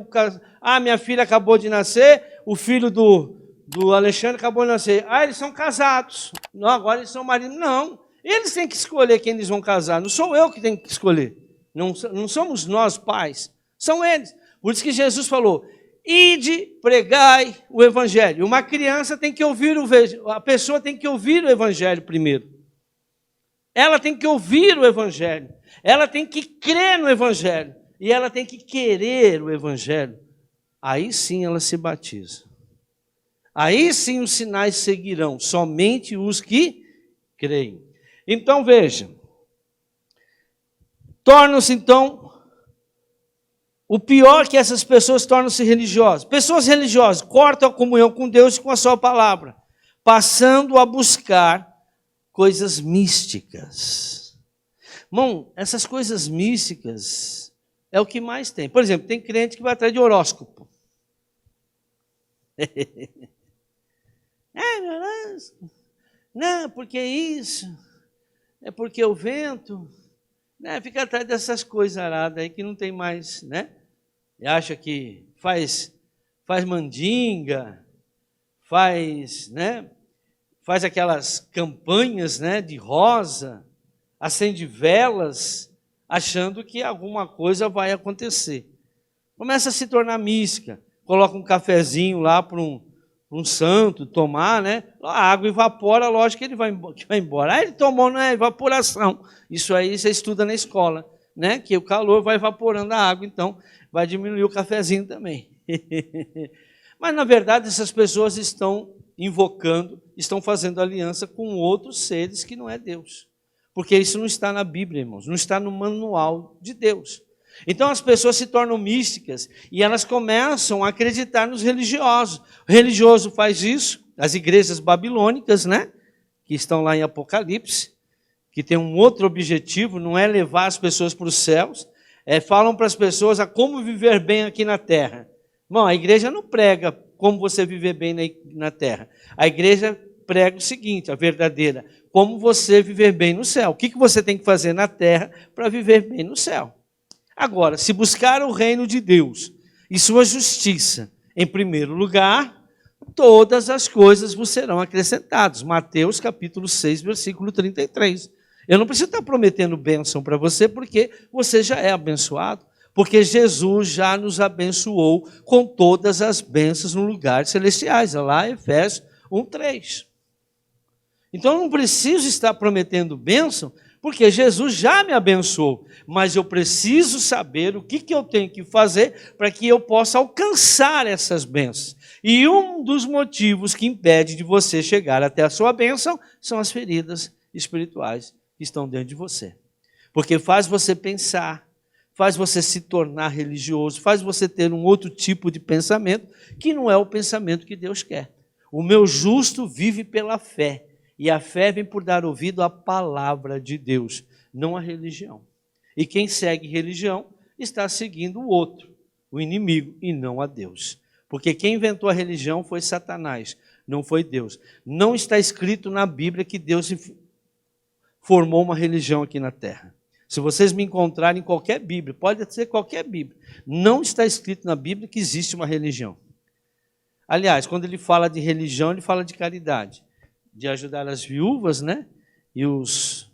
minha filha acabou de nascer, o filho do Alexandre acabou de nascer. Ah, eles são casados. Não, agora eles são maridos. Não, eles têm que escolher quem eles vão casar. Não sou eu que tenho que escolher. Não somos nós pais, são eles. Por isso que Jesus falou, ide, pregai o evangelho. Uma criança tem que ouvir a pessoa tem que ouvir o evangelho primeiro. Ela tem que ouvir o evangelho. Ela tem que crer no evangelho. E ela tem que querer o evangelho. Aí sim ela se batiza. Aí sim os sinais seguirão, somente os que creem. Então veja, tornam-se então, o pior que essas pessoas tornam-se religiosas. Pessoas religiosas cortam a comunhão com Deus e com a sua palavra, passando a buscar coisas místicas. Irmão, essas coisas místicas é o que mais tem. Por exemplo, tem crente que vai atrás de horóscopo. Não, porque isso, é porque o vento, né? Fica atrás dessas coisas aradas aí que não tem mais, né? E acha que faz mandinga, né? Faz aquelas campanhas, né, de rosa, acende velas, achando que alguma coisa vai acontecer. Começa a se tornar mística, coloca um cafezinho lá para um santo tomar, né? A água evapora, lógico que ele vai embora. Aí ele tomou, né, evaporação. Isso aí você estuda na escola, né? Que o calor vai evaporando a água, então vai diminuir o cafezinho também. Mas, na verdade, essas pessoas estão invocando, estão fazendo aliança com outros seres que não é Deus. Porque isso não está na Bíblia, irmãos, não está no manual de Deus. Então as pessoas se tornam místicas e elas começam a acreditar nos religiosos. O religioso faz isso, as igrejas babilônicas, né, que estão lá em Apocalipse, que tem um outro objetivo, não é levar as pessoas para os céus, falam para as pessoas a como viver bem aqui na terra. Bom, a igreja não prega como você viver bem na terra. A igreja prega o seguinte, a verdadeira, como você viver bem no céu. O que você tem que fazer na terra para viver bem no céu? Agora, se buscar o reino de Deus e sua justiça em primeiro lugar, todas as coisas vos serão acrescentadas. Mateus capítulo 6, versículo 33. Eu não preciso estar prometendo bênção para você, porque você já é abençoado. Porque Jesus já nos abençoou com todas as bênçãos no lugares celestiais. Lá em Efésios 1:3. Então eu não preciso estar prometendo bênção, porque Jesus já me abençoou. Mas eu preciso saber o que eu tenho que fazer para que eu possa alcançar essas bênçãos. E um dos motivos que impede de você chegar até a sua bênção são as feridas espirituais que estão dentro de você. Porque faz você pensar, faz você se tornar religioso, faz você ter um outro tipo de pensamento que não é o pensamento que Deus quer. O meu justo vive pela fé, e a fé vem por dar ouvido à palavra de Deus, não à religião. E quem segue religião está seguindo o outro, o inimigo, e não a Deus. Porque quem inventou a religião foi Satanás, não foi Deus. Não está escrito na Bíblia que Deus formou uma religião aqui na terra. Se vocês me encontrarem em qualquer Bíblia, pode ser qualquer Bíblia, não está escrito na Bíblia que existe uma religião. Aliás, quando ele fala de religião, ele fala de caridade, de ajudar as viúvas, né, e os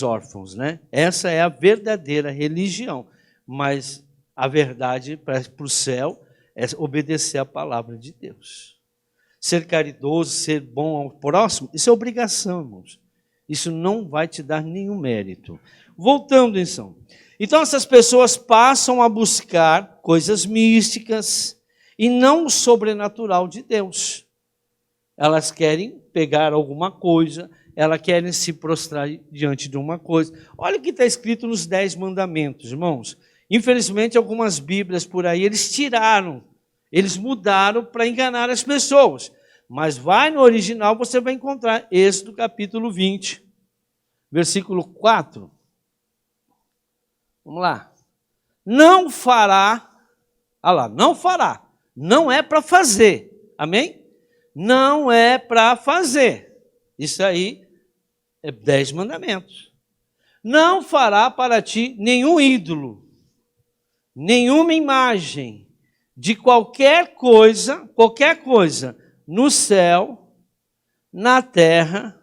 órfãos, né? Essa é a verdadeira religião, mas a verdade para o céu é obedecer à palavra de Deus. Ser caridoso, ser bom ao próximo, isso é obrigação, irmãos. Isso não vai te dar nenhum mérito. Voltando, então essas pessoas passam a buscar coisas místicas e não o sobrenatural de Deus. Elas querem pegar alguma coisa, elas querem se prostrar diante de uma coisa. Olha o que está escrito nos 10 mandamentos, irmãos. Infelizmente, algumas Bíblias por aí, eles mudaram para enganar as pessoas. Mas vai no original, você vai encontrar Êxodo capítulo 20, versículo 4. Vamos lá. Não fará, olha lá, não fará, não é para fazer, amém? Não é para fazer. Isso aí é 10 mandamentos. Não fará para ti nenhum ídolo, nenhuma imagem, de qualquer coisa no céu, na terra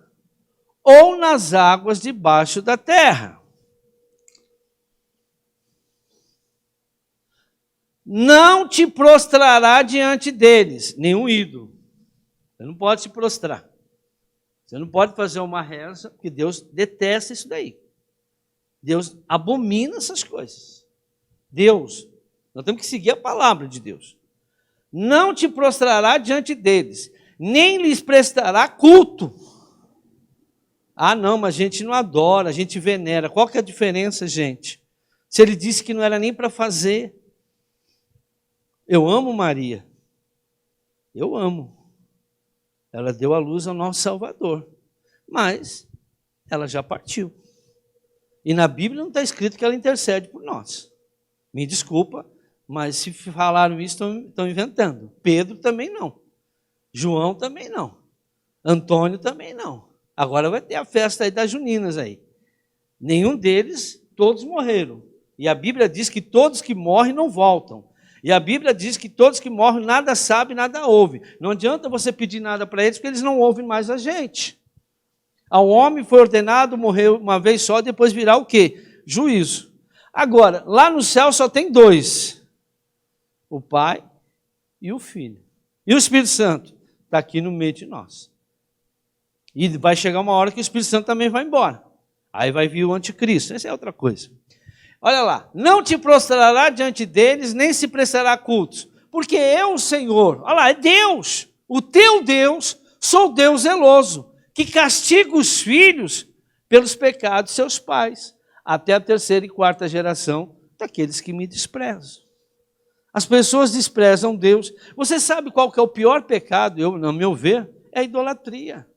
ou nas águas debaixo da terra. Não te prostrará diante deles, nenhum ídolo. Você não pode se prostrar. Você não pode fazer uma reza, porque Deus detesta isso daí. Deus abomina essas coisas. Deus, nós temos que seguir a palavra de Deus. Não te prostrará diante deles, nem lhes prestará culto. Ah, não, mas a gente não adora, a gente venera. Qual que é a diferença, gente? Se ele disse que não era nem para fazer. Eu amo Maria. Eu amo. Ela deu à luz ao nosso Salvador. Mas ela já partiu. E na Bíblia não está escrito que ela intercede por nós. Me desculpa, mas se falaram isso, estão inventando. Pedro também não. João também não. Antônio também não. Agora vai ter a festa aí das juninas aí. Nenhum deles, todos morreram. E a Bíblia diz que todos que morrem não voltam. E a Bíblia diz que todos que morrem nada sabem, nada ouvem. Não adianta você pedir nada para eles, porque eles não ouvem mais a gente. Ao homem foi ordenado morrer uma vez só, depois virá o quê? Juízo. Agora, lá no céu só tem dois. O Pai e o Filho. E o Espírito Santo está aqui no meio de nós. E vai chegar uma hora que o Espírito Santo também vai embora. Aí vai vir o anticristo. Essa é outra coisa. Olha lá, não te prostrará diante deles, nem se prestará cultos, porque eu, o Senhor, olha lá, é Deus, o teu Deus, sou Deus zeloso, que castiga os filhos pelos pecados de seus pais, até a terceira e quarta geração daqueles que me desprezam. As pessoas desprezam Deus. Você sabe qual que é o pior pecado, no meu ver? É a idolatria.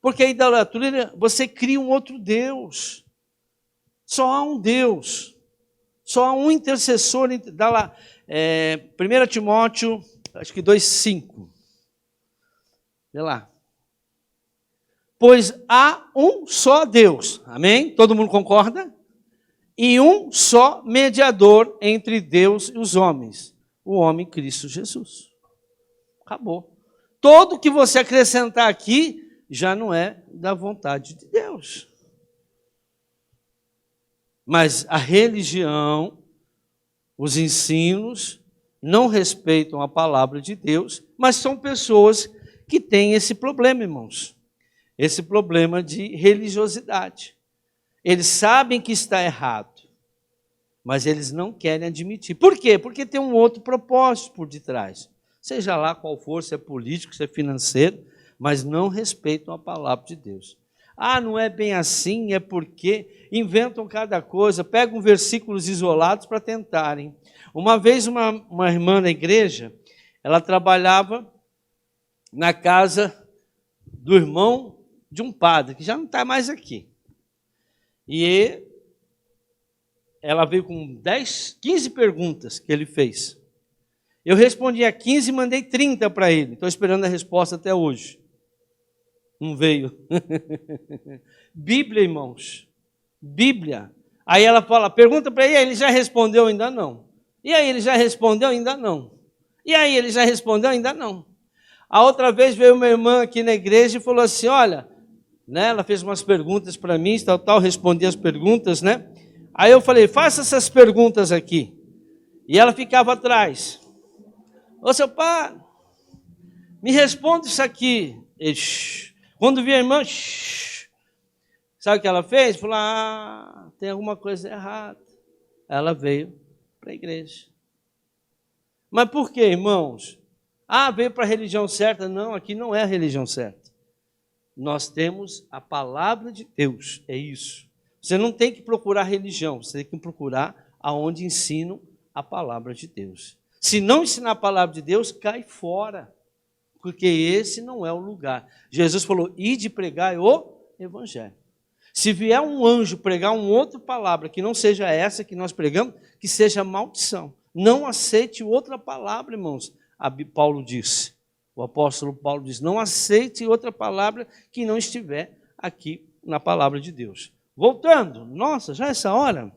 Porque a idolatria, você cria um outro Deus. Só há um Deus. Só há um intercessor, dá lá, 1 Timóteo, acho que 2,5. Vê lá. Pois há um só Deus, amém? Todo mundo concorda? E um só mediador entre Deus e os homens, o homem Cristo Jesus. Acabou. Todo que você acrescentar aqui já não é da vontade de Deus. Mas a religião, os ensinos, não respeitam a palavra de Deus, mas são pessoas que têm esse problema, irmãos. Esse problema de religiosidade. Eles sabem que está errado, mas eles não querem admitir. Por quê? Porque tem um outro propósito por detrás. Seja lá qual for, se é político, se é financeiro, mas não respeitam a palavra de Deus. Ah, não é bem assim, é porque inventam cada coisa, pegam versículos isolados para tentarem. Uma vez uma irmã na igreja, ela trabalhava na casa do irmão de um padre, que já não está mais aqui. E ela veio com 15 perguntas que ele fez. Eu respondi a 15 e mandei 30 para ele. Estou esperando a resposta até hoje. Não veio. Bíblia, irmãos. Bíblia. Aí ela fala, pergunta para ele, ele já respondeu, ainda não. E aí, ele já respondeu, ainda não. E aí, ele já respondeu, ainda não. A outra vez veio uma irmã aqui na igreja e falou assim, olha, né, ela fez umas perguntas para mim, tal, respondi as perguntas, né? Aí eu falei, faça essas perguntas aqui. E ela ficava atrás. Ô, seu pai, me responde isso aqui. Quando vi a irmã, sabe o que ela fez? Falou, tem alguma coisa errada. Ela veio para a igreja. Mas por quê, irmãos? Veio para a religião certa. Não, aqui não é a religião certa. Nós temos a palavra de Deus, é isso. Você não tem que procurar religião, você tem que procurar aonde ensinam a palavra de Deus. Se não ensinar a palavra de Deus, cai fora. Porque esse não é o lugar. Jesus falou, ide pregar o evangelho. Se vier um anjo pregar uma outra palavra que não seja essa que nós pregamos, que seja maldição. Não aceite outra palavra, irmãos. Paulo disse, o apóstolo Paulo diz, não aceite outra palavra que não estiver aqui na palavra de Deus. Voltando, nossa, já é essa hora?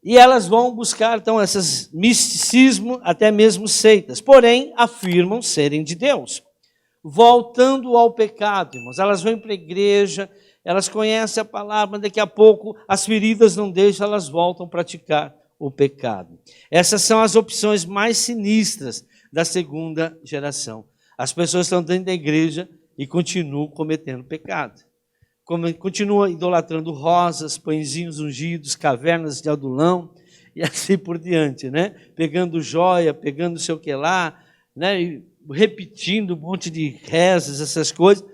E elas vão buscar, então, esses misticismo, até mesmo seitas, porém, afirmam serem de Deus. Voltando ao pecado, irmãos, elas vão para a igreja, elas conhecem a palavra, mas daqui a pouco as feridas não deixam, elas voltam a praticar o pecado. Essas são as opções mais sinistras da segunda geração. As pessoas estão dentro da igreja e continuam cometendo pecado. Continuam idolatrando rosas, pãezinhos ungidos, cavernas de adulão e assim por diante, né? Pegando joia, pegando não sei o que lá, né? E repetindo um monte de rezas, essas coisas,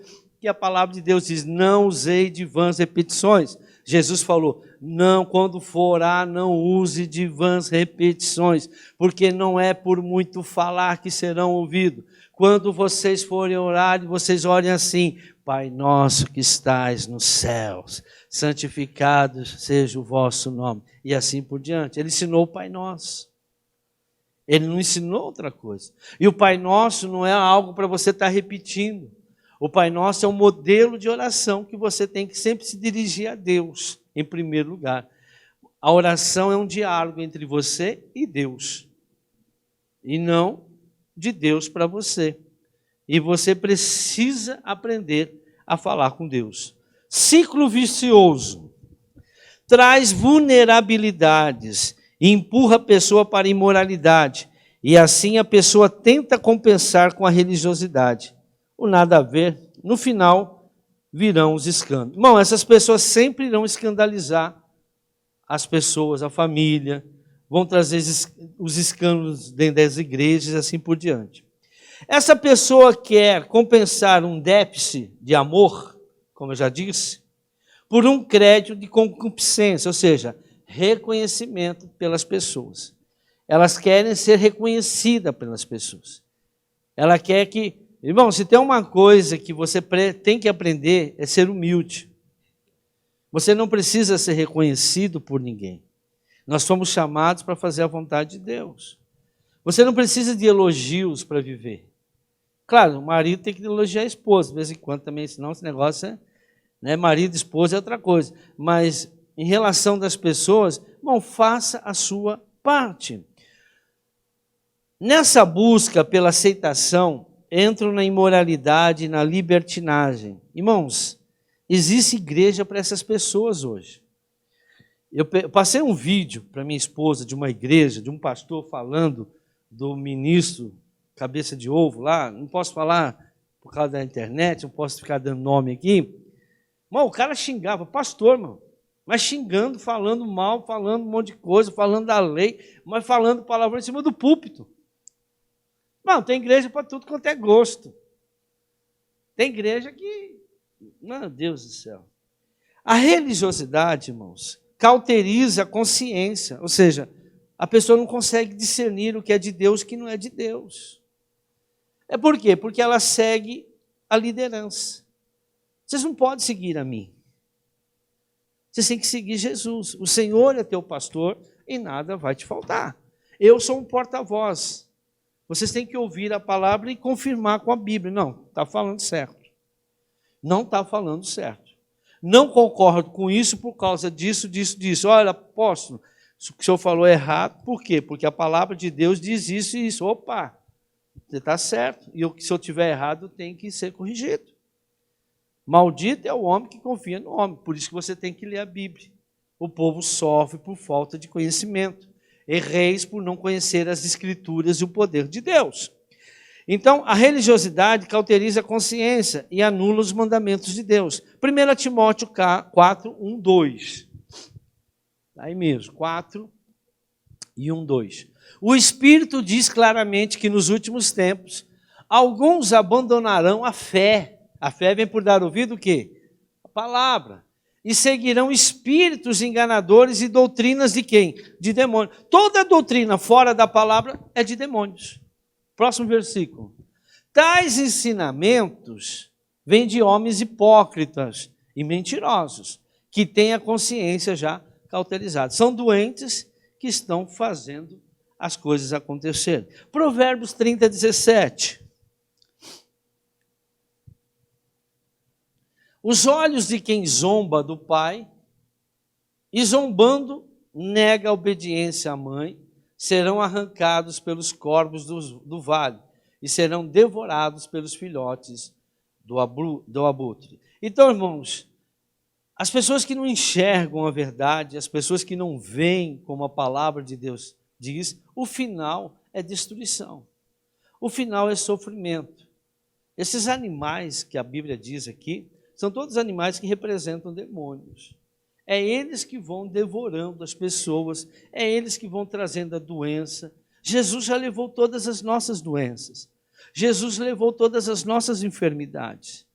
que a palavra de Deus diz, não usei de vãs repetições. Jesus falou, não, quando for orar, não use de vãs repetições, porque não é por muito falar que serão ouvidos. Quando vocês forem orar, vocês orem assim, Pai nosso que estais nos céus, santificado seja o vosso nome, e assim por diante. Ele ensinou o Pai Nosso. Ele não ensinou outra coisa. E o Pai Nosso não é algo para você estar repetindo. O Pai Nosso é um modelo de oração que você tem que sempre se dirigir a Deus, em primeiro lugar. A oração é um diálogo entre você e Deus, e não de Deus para você. E você precisa aprender a falar com Deus. Ciclo vicioso. Traz vulnerabilidades e empurra a pessoa para a imoralidade. E assim a pessoa tenta compensar com a religiosidade. O nada a ver, no final, virão os escândalos. Irmão, essas pessoas sempre irão escandalizar as pessoas, a família, vão trazer os escândalos dentro das igrejas e assim por diante. Essa pessoa quer compensar um déficit de amor, como eu já disse, por um crédito de concupiscência, ou seja, reconhecimento pelas pessoas. Elas querem ser reconhecidas pelas pessoas. Ela quer que... Irmão, se tem uma coisa que você tem que aprender, é ser humilde. Você não precisa ser reconhecido por ninguém. Nós somos chamados para fazer a vontade de Deus. Você não precisa de elogios para viver. Claro, o marido tem que elogiar a esposa, de vez em quando também, senão esse negócio é... Né, marido e esposa é outra coisa. Mas, em relação das pessoas, irmão, faça a sua parte. Nessa busca pela aceitação, entram na imoralidade e na libertinagem. Irmãos, existe igreja para essas pessoas hoje. Eu passei um vídeo para minha esposa de uma igreja, de um pastor falando do ministro Cabeça de Ovo lá, não posso falar por causa da internet, não posso ficar dando nome aqui. Irmão, o cara xingava, pastor, irmão, mas xingando, falando mal, falando um monte de coisa, falando da lei, mas falando palavrão em cima do púlpito. Não, tem igreja para tudo quanto é gosto. Tem igreja que... Meu Deus do céu. A religiosidade, irmãos, cauteriza a consciência. Ou seja, a pessoa não consegue discernir o que é de Deus e o que não é de Deus. É por quê? Porque ela segue a liderança. Vocês não podem seguir a mim. Vocês têm que seguir Jesus. O Senhor é teu pastor e nada vai te faltar. Eu sou um porta-voz. Vocês têm que ouvir a palavra e confirmar com a Bíblia. Não, está falando certo. Não está falando certo. Não concordo com isso por causa disso. Olha, apóstolo, o que o senhor falou é errado. Por quê? Porque a palavra de Deus diz isso e isso. Opa, você está certo. E se eu estiver errado, tem que ser corrigido. Maldito é o homem que confia no homem. Por isso que você tem que ler a Bíblia. O povo sofre por falta de conhecimento. Erreis por não conhecer as Escrituras e o poder de Deus. Então, a religiosidade cauteriza a consciência e anula os mandamentos de Deus. 1 Timóteo 4, 1, 2. Aí mesmo, 4 e 1, 2. O Espírito diz claramente que nos últimos tempos, alguns abandonarão a fé. A fé vem por dar ouvido o quê? A palavra. E seguirão espíritos enganadores e doutrinas de quem? De demônios. Toda doutrina fora da palavra é de demônios. Próximo versículo. Tais ensinamentos vêm de homens hipócritas e mentirosos, que têm a consciência já cauterizada. São doentes que estão fazendo as coisas acontecerem. Provérbios 30, 17. Os olhos de quem zomba do pai, e zombando nega a obediência à mãe, serão arrancados pelos corvos do vale e serão devorados pelos filhotes do abutre. Então, irmãos, as pessoas que não enxergam a verdade, as pessoas que não veem como a palavra de Deus diz, o final é destruição. O final é sofrimento. Esses animais que a Bíblia diz aqui, são todos animais que representam demônios. É eles que vão devorando as pessoas, é eles que vão trazendo a doença. Jesus já levou todas as nossas doenças. Jesus levou todas as nossas enfermidades.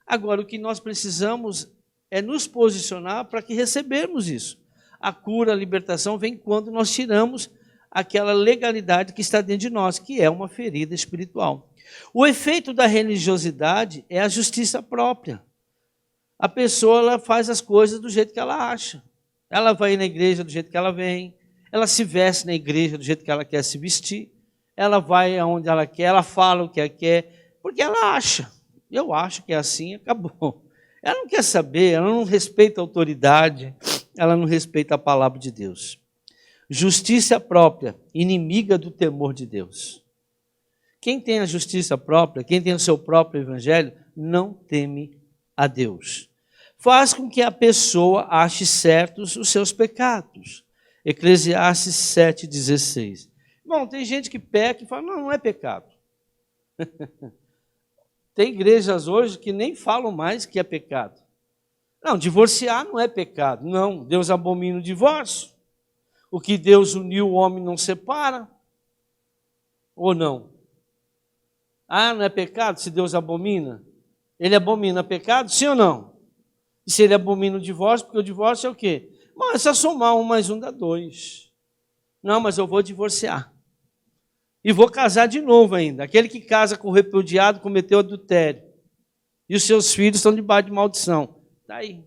Agora, o que nós precisamos é nos posicionar para que recebermos isso. A cura, a libertação vem quando nós tiramos aquela legalidade que está dentro de nós, que é uma ferida espiritual. O efeito da religiosidade é a justiça própria. A pessoa ela faz as coisas do jeito que ela acha. Ela vai na igreja do jeito que ela vem, ela se veste na igreja do jeito que ela quer se vestir, ela vai aonde ela quer, ela fala o que ela quer, porque ela acha. Eu acho que é assim, acabou. Ela não quer saber, ela não respeita a autoridade, ela não respeita a palavra de Deus. Justiça própria, inimiga do temor de Deus. Quem tem a justiça própria, quem tem o seu próprio evangelho, não teme a Deus. Faz com que a pessoa ache certos os seus pecados. Eclesiastes 7,16. Bom, tem gente que peca e fala, não é pecado. Tem igrejas hoje que nem falam mais que é pecado. Não, divorciar não é pecado. Não, Deus abomina o divórcio. O que Deus uniu, o homem não separa. Ou não? Ah, não é pecado se Deus abomina? Ele abomina pecado, sim ou não? E se ele abomina o divórcio, porque o divórcio é o quê? Bom, é só somar 1 mais 1 dá 2. Não, mas eu vou divorciar. E vou casar de novo ainda. Aquele que casa com o repudiado cometeu adultério. E os seus filhos estão debaixo de maldição. Está aí.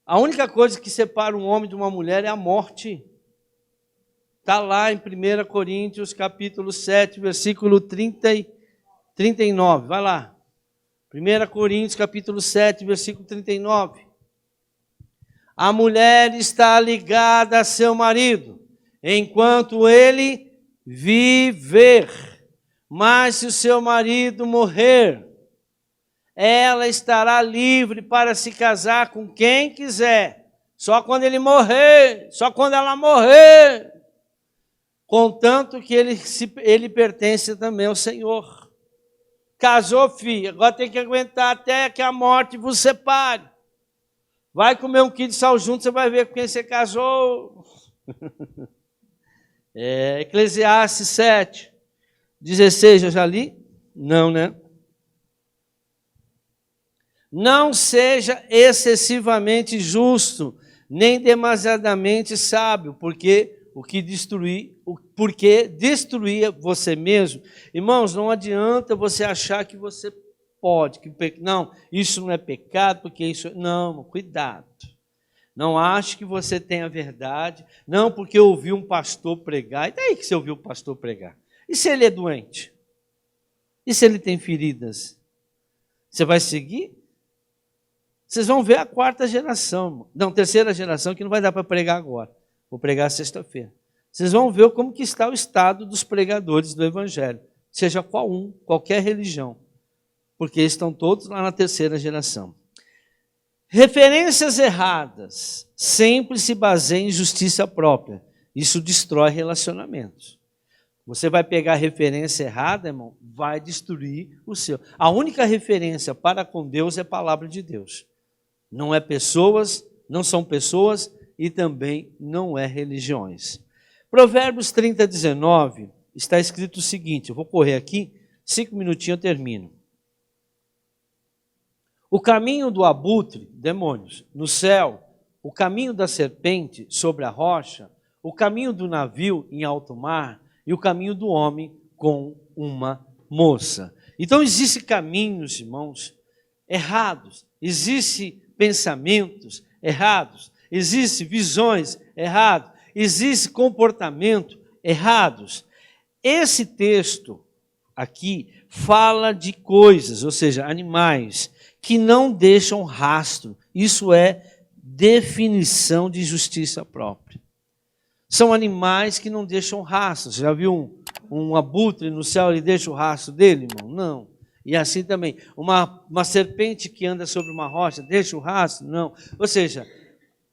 A única coisa que separa um homem de uma mulher é a morte. Está lá em 1 Coríntios, capítulo 7, versículo 30 e 39. Vai lá. 1 Coríntios, capítulo 7, versículo 39. A mulher está ligada a seu marido, enquanto ele viver. Mas se o seu marido morrer, ela estará livre para se casar com quem quiser. Só quando ele morrer, só quando ela morrer. Contanto que ele pertence também ao Senhor. Casou, filho, agora tem que aguentar até que a morte vos separe. Vai comer um quilo de sal junto, você vai ver com quem você casou. Eclesiastes 7, 16, eu já li? Não, né? Não seja excessivamente justo, nem demasiadamente sábio, porque destruir você mesmo. Irmãos, não adianta você achar que você pode, não, isso não é pecado, porque isso... Não, cuidado. Não ache que você tem a verdade, não porque eu ouvi um pastor pregar. E daí que você ouviu o pastor pregar? E se ele é doente? E se ele tem feridas? Você vai seguir? Vocês vão ver a terceira geração, que não vai dar para pregar agora. Vou pregar sexta-feira. Vocês vão ver como que está o estado dos pregadores do Evangelho, seja qualquer religião, porque eles estão todos lá na terceira geração. Referências erradas sempre se baseiam em justiça própria. Isso destrói relacionamentos. Você vai pegar a referência errada, irmão, vai destruir o seu. A única referência para com Deus é a palavra de Deus. Não é pessoas, não são pessoas e também não é religiões. Provérbios 30, 19, está escrito o seguinte, eu vou correr aqui, 5 minutinhos eu termino. O caminho do abutre, demônios, no céu, o caminho da serpente sobre a rocha, o caminho do navio em alto mar e o caminho do homem com uma moça. Então existem caminhos, irmãos, errados, existem pensamentos errados, existem visões erradas, existe comportamento errados. Esse texto aqui fala de coisas, ou seja, animais, que não deixam rastro. Isso é definição de justiça própria. São animais que não deixam rastros. Já viu um abutre no céu, ele deixa o rastro dele, irmão? Não. E assim também, uma serpente que anda sobre uma rocha, deixa o rastro? Não. Ou seja,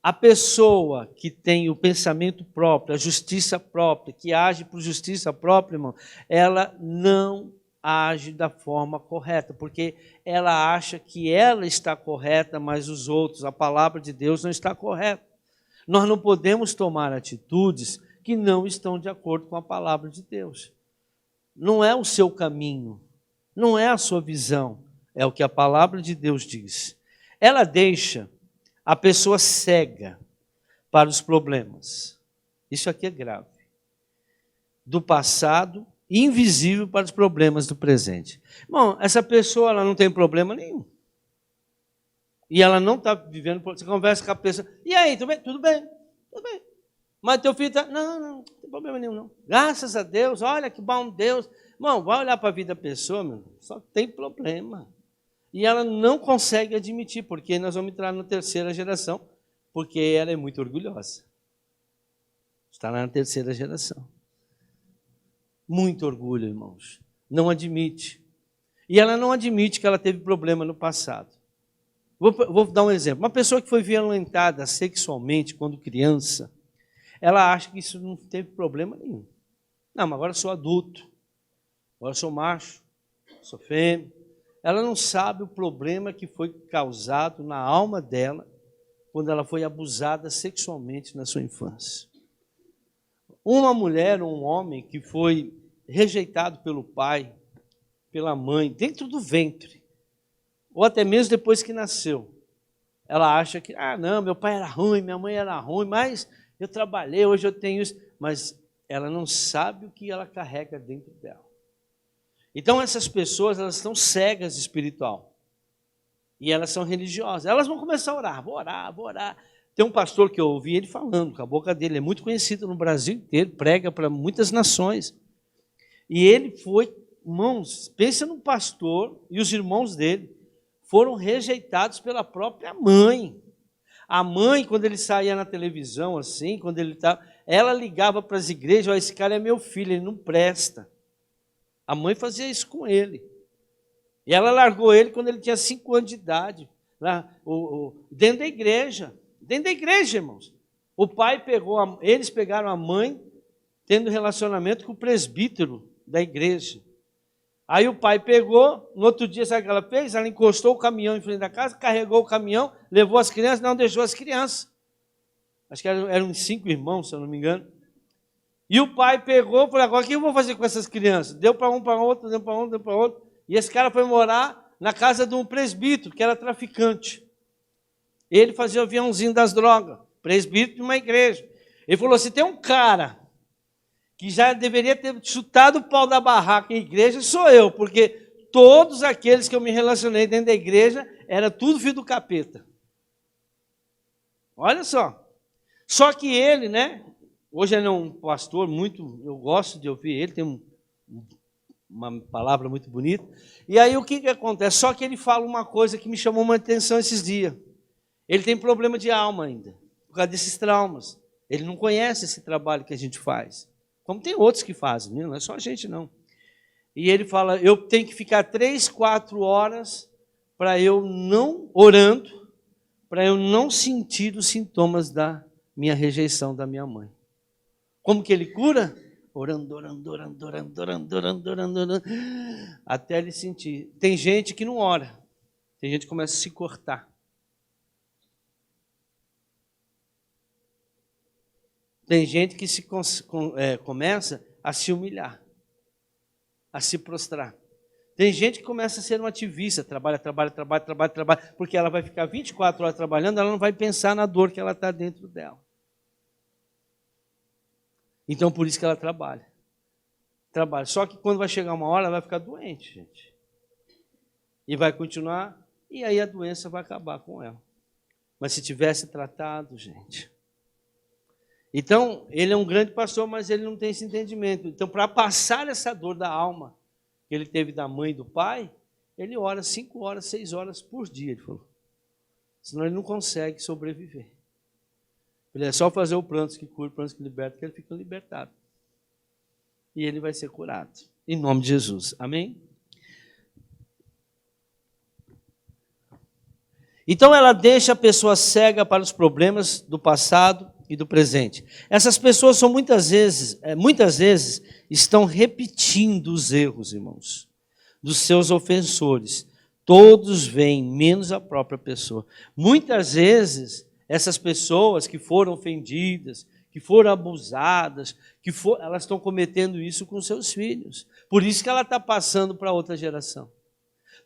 a pessoa que tem o pensamento próprio, a justiça própria, que age por justiça própria, irmão, ela não age da forma correta, porque ela acha que ela está correta, mas os outros, a palavra de Deus não está correta. Nós não podemos tomar atitudes que não estão de acordo com a palavra de Deus. Não é o seu caminho, não é a sua visão, é o que a palavra de Deus diz. Ela deixa a pessoa cega para os problemas. Isso aqui é grave. Do passado, invisível para os problemas do presente. Irmão, essa pessoa ela não tem problema nenhum. E ela não está vivendo, você conversa com a pessoa, e aí, tudo bem? Tudo bem, tudo bem. Mas teu filho está, não tem problema nenhum, não. Graças a Deus, olha que bom Deus. Irmão, vai olhar para a vida da pessoa, meu, só tem problema. E ela não consegue admitir, porque nós vamos entrar na terceira geração, porque ela é muito orgulhosa. Está na terceira geração. Muito orgulho, irmãos. Não admite. E ela não admite que ela teve problema no passado. Vou dar um exemplo. Uma pessoa que foi violentada sexualmente quando criança, ela acha que isso não teve problema nenhum. Não, mas agora eu sou adulto, agora eu sou macho, sou fêmea. Ela não sabe o problema que foi causado na alma dela quando ela foi abusada sexualmente na sua infância. Uma mulher ou um homem que foi rejeitado pelo pai, pela mãe, dentro do ventre, ou até mesmo depois que nasceu, ela acha que, não, meu pai era ruim, minha mãe era ruim, mas eu trabalhei, hoje eu tenho isso. Mas ela não sabe o que ela carrega dentro dela. Então essas pessoas, elas estão cegas espiritual. E elas são religiosas. Elas vão começar a orar, vou orar. Tem um pastor que eu ouvi ele falando, com a boca dele, é muito conhecido no Brasil inteiro, prega para muitas nações. E ele foi, irmãos, pensa no pastor e os irmãos dele, foram rejeitados pela própria mãe. A mãe, quando ele saía na televisão, assim, quando ele estava, ela ligava para as igrejas, esse cara é meu filho, ele não presta. A mãe fazia isso com ele. E ela largou ele quando ele tinha 5 anos de idade, dentro da igreja. Dentro da igreja, irmãos. O pai pegou, eles pegaram a mãe tendo relacionamento com o presbítero da igreja. Aí o pai pegou, no outro dia, sabe o que ela fez? Ela encostou o caminhão em frente da casa, carregou o caminhão, levou as crianças, não deixou as crianças. Acho que eram 5 irmãos, se eu não me engano. E o pai pegou e falou, agora o que eu vou fazer com essas crianças? Deu para um, para outro, deu para um, deu para outro. E esse cara foi morar na casa de um presbítero, que era traficante. Ele fazia o aviãozinho das drogas, presbítero de uma igreja. Ele falou, se tem um cara que já deveria ter chutado o pau da barraca em igreja, sou eu, porque todos aqueles que eu me relacionei dentro da igreja, era tudo filho do capeta. Olha só. Só que ele, né, hoje ele é um pastor muito, eu gosto de ouvir ele, tem uma palavra muito bonita. E aí o que acontece? Só que ele fala uma coisa que me chamou uma atenção esses dias. Ele tem problema de alma ainda, por causa desses traumas. Ele não conhece esse trabalho que a gente faz. Como tem outros que fazem, não é só a gente não. E ele fala, eu tenho que ficar 3, 4 horas para eu não, orando, para eu não sentir os sintomas da minha rejeição da minha mãe. Como que ele cura? Orando, até ele sentir. Tem gente que não ora, tem gente que começa a se cortar. Tem gente que começa a se humilhar, a se prostrar. Tem gente que começa a ser um ativista, trabalha, porque ela vai ficar 24 horas trabalhando, ela não vai pensar na dor que ela está dentro dela. Então, por isso que ela trabalha. Só que quando vai chegar uma hora, ela vai ficar doente, gente. E vai continuar, e aí a doença vai acabar com ela. Mas se tivesse tratado, gente... Então, ele é um grande pastor, mas ele não tem esse entendimento. Então, para passar essa dor da alma que ele teve da mãe e do pai, ele ora 5 horas, 6 horas por dia, ele falou. Senão ele não consegue sobreviver. Ele é só fazer o prantos que cura, o prantos que liberta, que ele fica libertado. E ele vai ser curado. Em nome de Jesus. Amém? Então ela deixa a pessoa cega para os problemas do passado e do presente. Essas pessoas são muitas vezes estão repetindo os erros, irmãos, dos seus ofensores. Todos vêm, menos a própria pessoa. Muitas vezes, essas pessoas que foram ofendidas, que foram abusadas, elas estão cometendo isso com seus filhos. Por isso que ela está passando para outra geração.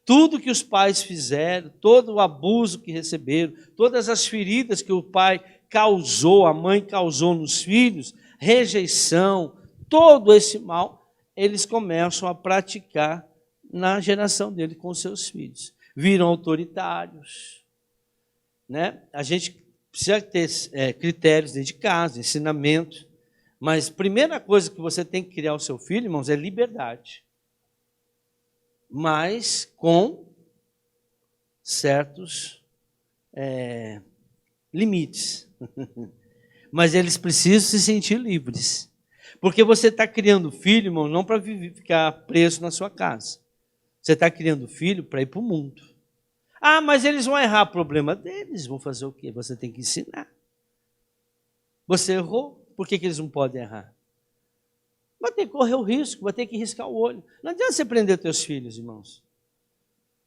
Tudo que os pais fizeram, todo o abuso que receberam, todas as feridas que o pai causou, a mãe causou nos filhos, rejeição, todo esse mal, eles começam a praticar na geração dele com seus filhos. Viram autoritários, né? A gente precisa ter critérios dentro de casa, ensinamento, mas a primeira coisa que você tem que criar ao seu filho, irmãos, é liberdade. Mas com certos limites. Mas eles precisam se sentir livres. Porque você está criando filho, irmão, não para ficar preso na sua casa. Você está criando filho para ir para o mundo. Ah, mas eles vão errar, problema deles. Vão fazer o quê? Você tem que ensinar. Você errou, por que eles não podem errar? Vai ter que correr o risco, vai ter que riscar o olho. Não adianta você prender teus filhos, irmãos.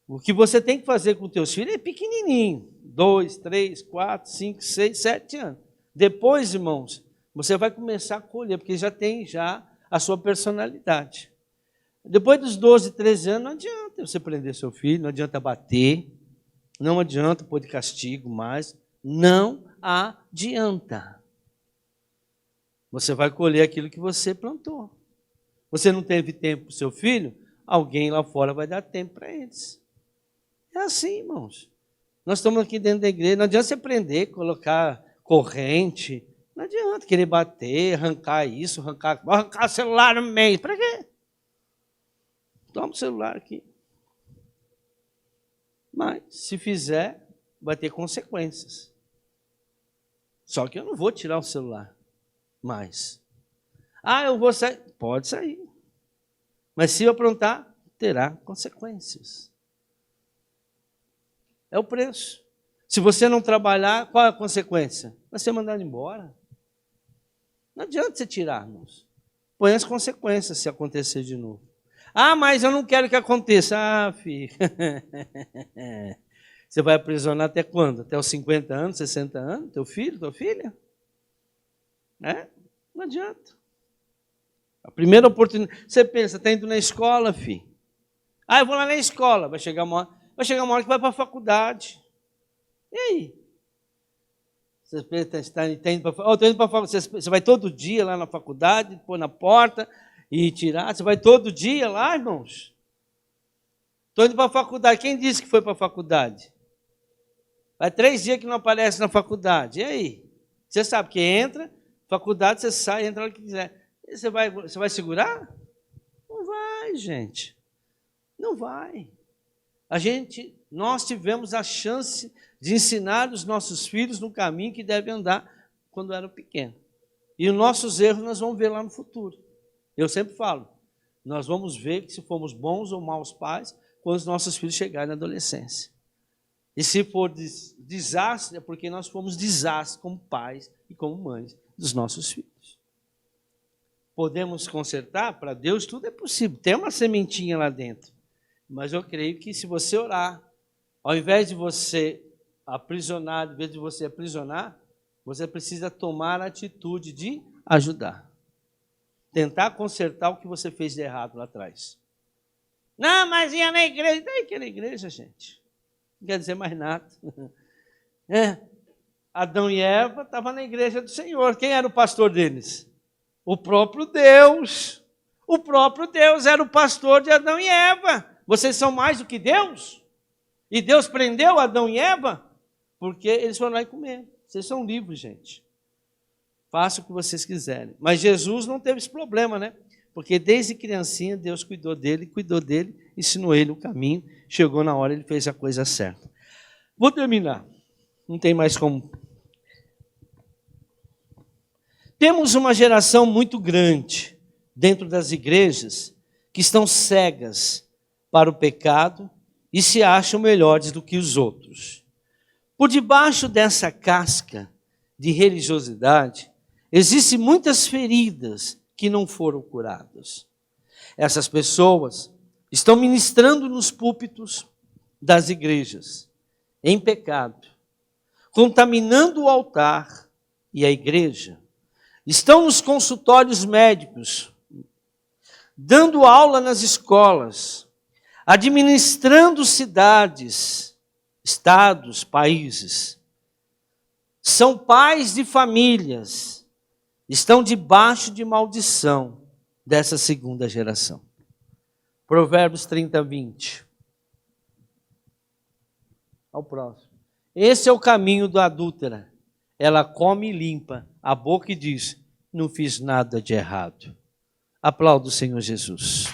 O que você tem que fazer com teus filhos é pequenininho. 2, 3, 4, 5, 6, 7 anos. Depois, irmãos, você vai começar a colher, porque já tem a sua personalidade. Depois dos 12, 13 anos, não adianta você prender seu filho, não adianta bater, não adianta pôr de castigo mais, não adianta. Você vai colher aquilo que você plantou. Você não teve tempo para o seu filho, alguém lá fora vai dar tempo para eles. É assim, irmãos. Nós estamos aqui dentro da igreja, não adianta você prender, colocar corrente, não adianta querer bater, arrancar isso, arrancar o celular no meio. Para quê? Toma o celular aqui. Mas, se fizer, vai ter consequências. Só que eu não vou tirar o celular mais. Ah, eu vou sair. Pode sair. Mas se eu aprontar, terá consequências. É o preço. Se você não trabalhar, qual é a consequência? Vai ser mandado embora. Não adianta você tirar, irmãos. Põe as consequências se acontecer de novo. Ah, mas eu não quero que aconteça. Ah, filho. Você vai aprisionar até quando? Até os 50 anos, 60 anos? Teu filho, tua filha? Não adianta. A primeira oportunidade. Você pensa, está indo na escola, filho. Ah, eu vou lá na escola. Vai chegar uma hora que vai para a faculdade. E aí? Você está indo para a faculdade. Você vai todo dia lá na faculdade, pôr na porta e tirar. Você vai todo dia lá, irmãos? Estou indo para a faculdade. Quem disse que foi para a faculdade? Vai 3 dias que não aparece na faculdade. E aí? Você sabe que entra, faculdade, você sai, entra o que quiser. Você vai segurar? Não vai, gente. Não vai. Nós tivemos a chance de ensinar os nossos filhos no caminho que devem andar quando eram pequenos. E os nossos erros nós vamos ver lá no futuro. Eu sempre falo, nós vamos ver que se fomos bons ou maus pais quando os nossos filhos chegarem na adolescência. E se for desastre, é porque nós fomos desastres como pais e como mães dos nossos filhos. Podemos consertar? Para Deus tudo é possível. Tem uma sementinha lá dentro. Mas eu creio que se você orar, ao invés de você aprisionar, você precisa tomar a atitude de ajudar. Tentar consertar o que você fez de errado lá atrás. Não, mas ia na igreja. Daí que era igreja, gente. Não quer dizer mais nada. Adão e Eva estavam na igreja do Senhor. Quem era o pastor deles? O próprio Deus. O próprio Deus era o pastor de Adão e Eva. Vocês são mais do que Deus? E Deus prendeu Adão e Eva? Porque eles foram lá e comeram. Vocês são livres, gente. Façam o que vocês quiserem. Mas Jesus não teve esse problema, né? Porque desde criancinha Deus cuidou dele, ensinou ele o caminho. Chegou na hora, ele fez a coisa certa. Vou terminar. Não tem mais como. Temos uma geração muito grande dentro das igrejas que estão cegas para o pecado e se acham melhores do que os outros. Por debaixo dessa casca de religiosidade, existem muitas feridas que não foram curadas. Essas pessoas estão ministrando nos púlpitos das igrejas, em pecado, contaminando o altar e a igreja. Estão nos consultórios médicos, dando aula nas escolas, administrando cidades, estados, países. São pais de famílias, estão debaixo de maldição dessa segunda geração. Provérbios 30, 20. Ao próximo. Esse é o caminho da adúltera. Ela come e limpa a boca e diz: não fiz nada de errado. Aplauda o Senhor Jesus.